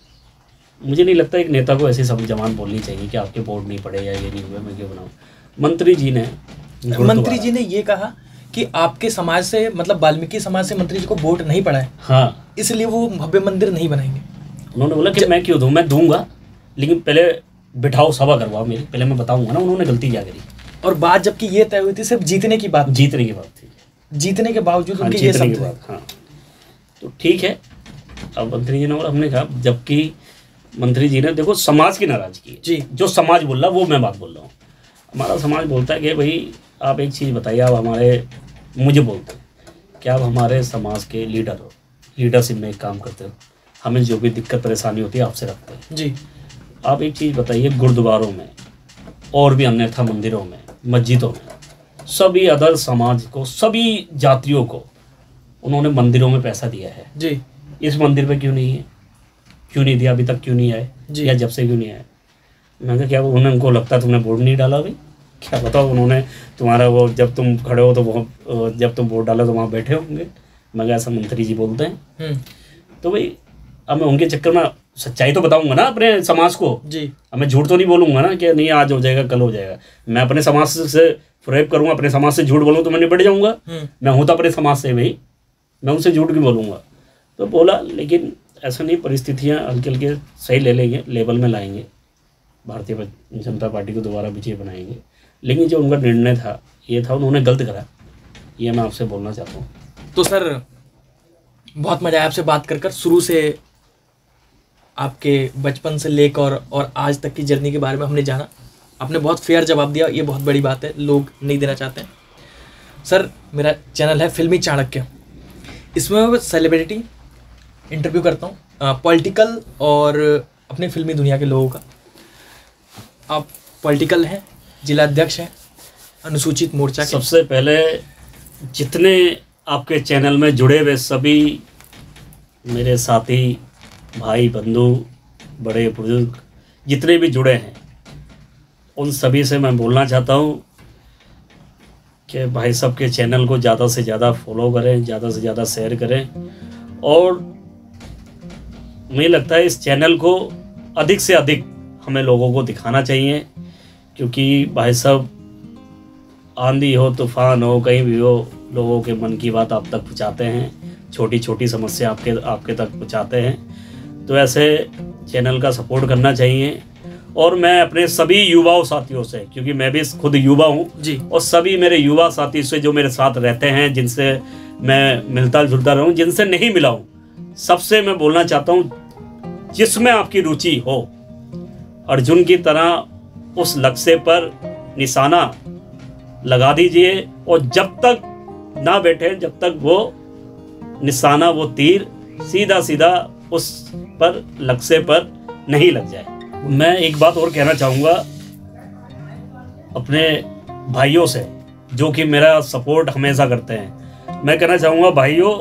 मुझे नहीं लगता एक नेता को ऐसी सब जबान बोलनी चाहिए कि आपके वोट नहीं पड़े या ये नहीं हुए, मैं क्यों बनाऊँ। मंत्री जी ने ये कहा कि आपके समाज से, मतलब वाल्मीकि समाज से मंत्री जी को वोट नहीं पड़ा है, हाँ, इसलिए वो भव्य मंदिर नहीं बनाएंगे। उन्होंने बोला कि मैं क्यों दूँ, मैं दूंगा, लेकिन पहले बिठाओ, सभा करवाओ मेरी, पहले मैं बताऊंगा ना उन्होंने गलती क्या करी। और बात जबकि ये तय हुई थी सिर्फ जीतने की बात थी, जीतने के बावजूद उनके ये शब्द। हाँ, तो ठीक है। अब मंत्री जी ने, और हमने कहा, जबकि मंत्री जी ने, देखो समाज की नाराजगी जी, जो समाज बोल रहा वो मैं बात बोल रहा हूँ। हमारा समाज बोलता है कि भाई आप एक चीज़ बताइए, आप मुझे बोलते हैं कि आप हमारे समाज के लीडर हो, लीडरशिप में काम करते हो, हमें जो भी दिक्कत परेशानी होती है आपसे रखते हैं जी। आप एक चीज़ बताइए, गुरुद्वारों में और भी अन्यथा मंदिरों में, मस्जिदों में, सभी अदर समाज को, सभी जातियों को उन्होंने मंदिरों में पैसा दिया है जी, इस मंदिर पे क्यों नहीं है, क्यों नहीं दिया, अभी तक क्यों नहीं आए जी। या जब से क्यों नहीं आए? मैंने कहा क्या उनको लगता है तुमने वोट नहीं डाला अभी, क्या बताओ उन्होंने तुम्हारा वो जब तुम खड़े हो तो वो जब तुम वोट डालो तो वहाँ बैठे होंगे। मैं कहा ऐसा मंत्री जी बोलते हैं। तो भाई अब मैं उनके चक्कर में सच्चाई तो बताऊंगा ना अपने समाज को जी। अब मैं झूठ तो नहीं बोलूंगा ना कि नहीं आज हो जाएगा कल हो जाएगा। मैं अपने समाज से फरेब करूंगा, अपने समाज से झूठ बोलूँ तो मैं निपट जाऊंगा। मैं हूँ तो अपने समाज से भाई, मैं उनसे झूठ क्यों बोलूँगा? तो बोला लेकिन ऐसा नहीं, परिस्थितियाँ हल्के हल्के सही ले लेंगे, लेवल में लाएंगे, भारतीय जनता पार्टी को दोबारा विजय बनाएंगे। लेकिन जो उनका निर्णय था ये था उन्होंने गलत करा, ये मैं आपसे बोलना चाहता हूँ। तो सर बहुत मज़ा आया आपसे बात कर शुरू से आपके बचपन से लेकर और आज तक की जर्नी के बारे में हमने जाना। आपने बहुत फेयर जवाब दिया, ये बहुत बड़ी बात है, लोग नहीं देना चाहते हैं। सर मेरा चैनल है फिल्मी चाणक्य, इसमें मैं सेलिब्रिटी इंटरव्यू करता हूँ, पॉलिटिकल और अपने फिल्मी दुनिया के लोगों का। आप पॉलिटिकल हैं, जिला अध्यक्ष हैं अनुसूचित मोर्चा के। सबसे पहले जितने आपके चैनल में जुड़े हुए सभी मेरे साथी भाई बंधु बड़े बुजुर्ग जितने भी जुड़े हैं उन सभी से मैं बोलना चाहता हूँ कि भाई साहब के चैनल को ज़्यादा से ज़्यादा फॉलो करें, ज़्यादा से ज़्यादा शेयर करें। और मुझे लगता है इस चैनल को अधिक से अधिक हमें लोगों को दिखाना चाहिए, क्योंकि भाई साहब आंधी हो तूफान हो कहीं भी हो, लोगों के मन की बात आप तक पहुँचाते हैं, छोटी छोटी समस्या आपके तक पहुँचाते हैं। तो ऐसे चैनल का सपोर्ट करना चाहिए। और मैं अपने सभी युवाओं साथियों से, क्योंकि मैं भी खुद युवा हूँ जी, और सभी मेरे युवा साथी से जो मेरे साथ रहते हैं, जिनसे मैं मिलता जुलता रहूँ, जिनसे नहीं मिला हूँ, सबसे मैं बोलना चाहता हूँ जिसमें आपकी रुचि हो, अर्जुन की तरह उस लक्ष्य पर निशाना लगा दीजिए और जब तक ना बैठे, जब तक वो निशाना वो तीर सीधा सीधा उस पर लक्ष्य पर नहीं लग जाए। मैं एक बात और कहना चाहूँगा अपने भाइयों से जो कि मेरा सपोर्ट हमेशा करते हैं। मैं कहना चाहूँगा भाइयों,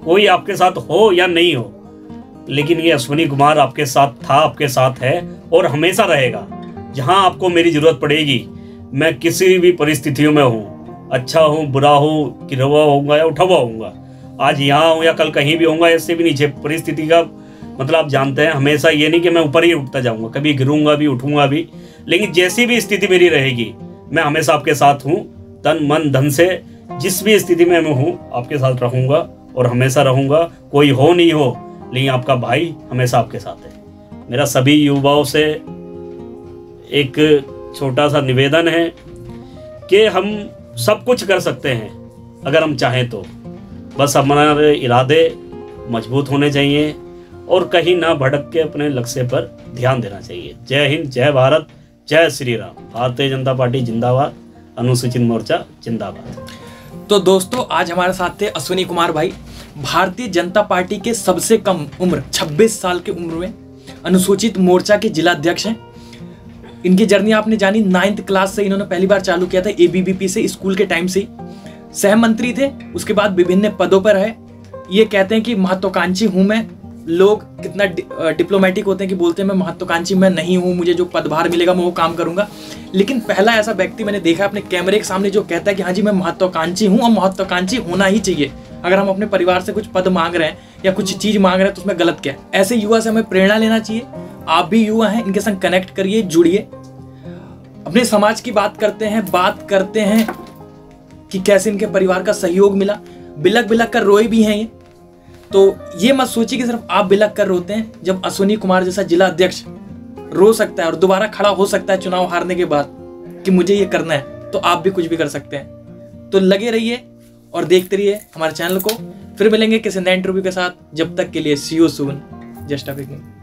कोई आपके साथ हो या नहीं हो, लेकिन ये अश्विनी कुमार आपके साथ था, आपके साथ है और हमेशा रहेगा। जहाँ आपको मेरी ज़रूरत पड़ेगी, मैं किसी भी परिस्थितियों में हूँ, अच्छा हूँ बुरा हूँ, गिरा हुआ होऊंगा या उठा हुआ होऊंगा, आज यहाँ हूँ या कल कहीं भी होऊंगा, इससे भी नीचे परिस्थिति का मतलब आप जानते हैं। हमेशा ये नहीं कि मैं ऊपर ही उठता जाऊँगा, कभी गिरूंगा भी उठूंगा भी, लेकिन जैसी भी स्थिति मेरी रहेगी मैं हमेशा आपके साथ हूँ। तन मन धन से जिस भी स्थिति में मैं हूँ आपके साथ रहूँगा और हमेशा रहूँगा। कोई हो नहीं हो, लेकिन आपका भाई हमेशा आपके साथ है। मेरा सभी युवाओं से एक छोटा सा निवेदन है कि हम सब कुछ कर सकते हैं अगर हम चाहें तो, बस हमारे इरादे मजबूत होने चाहिए और कहीं ना भटक के अपने लक्ष्य पर ध्यान देना चाहिए। जय हिंद, जय भारत, जय श्री राम। भारतीय जनता पार्टी जिंदाबाद, अनुसूचित मोर्चा जिंदाबाद। तो दोस्तों आज हमारे साथ थे अश्विनी कुमार भाई, भारतीय जनता पार्टी के सबसे कम उम्र 26 साल की उम्र में अनुसूचित मोर्चा के जिला अध्यक्ष हैं। इनकी जर्नी आपने जानी, 9th क्लास से इन्होंने पहली बार चालू किया था, ABVP से, स्कूल के टाइम से सह मंत्री थे, उसके बाद विभिन्न पदों पर है। ये कहते हैं कि महत्वाकांक्षी हूं मैं। लोग कितना डिप्लोमेटिक होते हैं कि बोलते हैं मैं महत्वाकांक्षी मैं नहीं हूं, मुझे जो पदभार मिलेगा मैं वो काम करूंगा। लेकिन पहला ऐसा व्यक्ति मैंने देखा अपने कैमरे के सामने जो कहता है कि हाँ जी मैं महत्वाकांक्षी हूं और महत्वाकांक्षी होना ही चाहिए। अगर हम अपने परिवार से कुछ पद मांग रहे हैं या कुछ चीज मांग रहे हैं तो उसमें गलत क्या है। ऐसे युवा से हमें प्रेरणा लेना चाहिए। आप भी युवा हैं, इनके संग कनेक्ट करिए, जुड़िए, अपने समाज की बात करते हैं कि कैसे इनके परिवार का सहयोग मिला। बिलक बिलक कर रोए भी हैं ये, तो ये मत सोचिए कि सिर्फ आप बिलक कर रोते हैं। जब अश्विनी कुमार जैसा जिला अध्यक्ष रो सकता है और दोबारा खड़ा हो सकता है चुनाव हारने के बाद कि मुझे ये करना है, तो आप भी कुछ भी कर सकते हैं। तो लगे रहिए और देखते रहिए हमारे चैनल को। फिर मिलेंगे किसी नए इंटरव्यू के साथ, जब तक के लिए see you soon, just a beginning.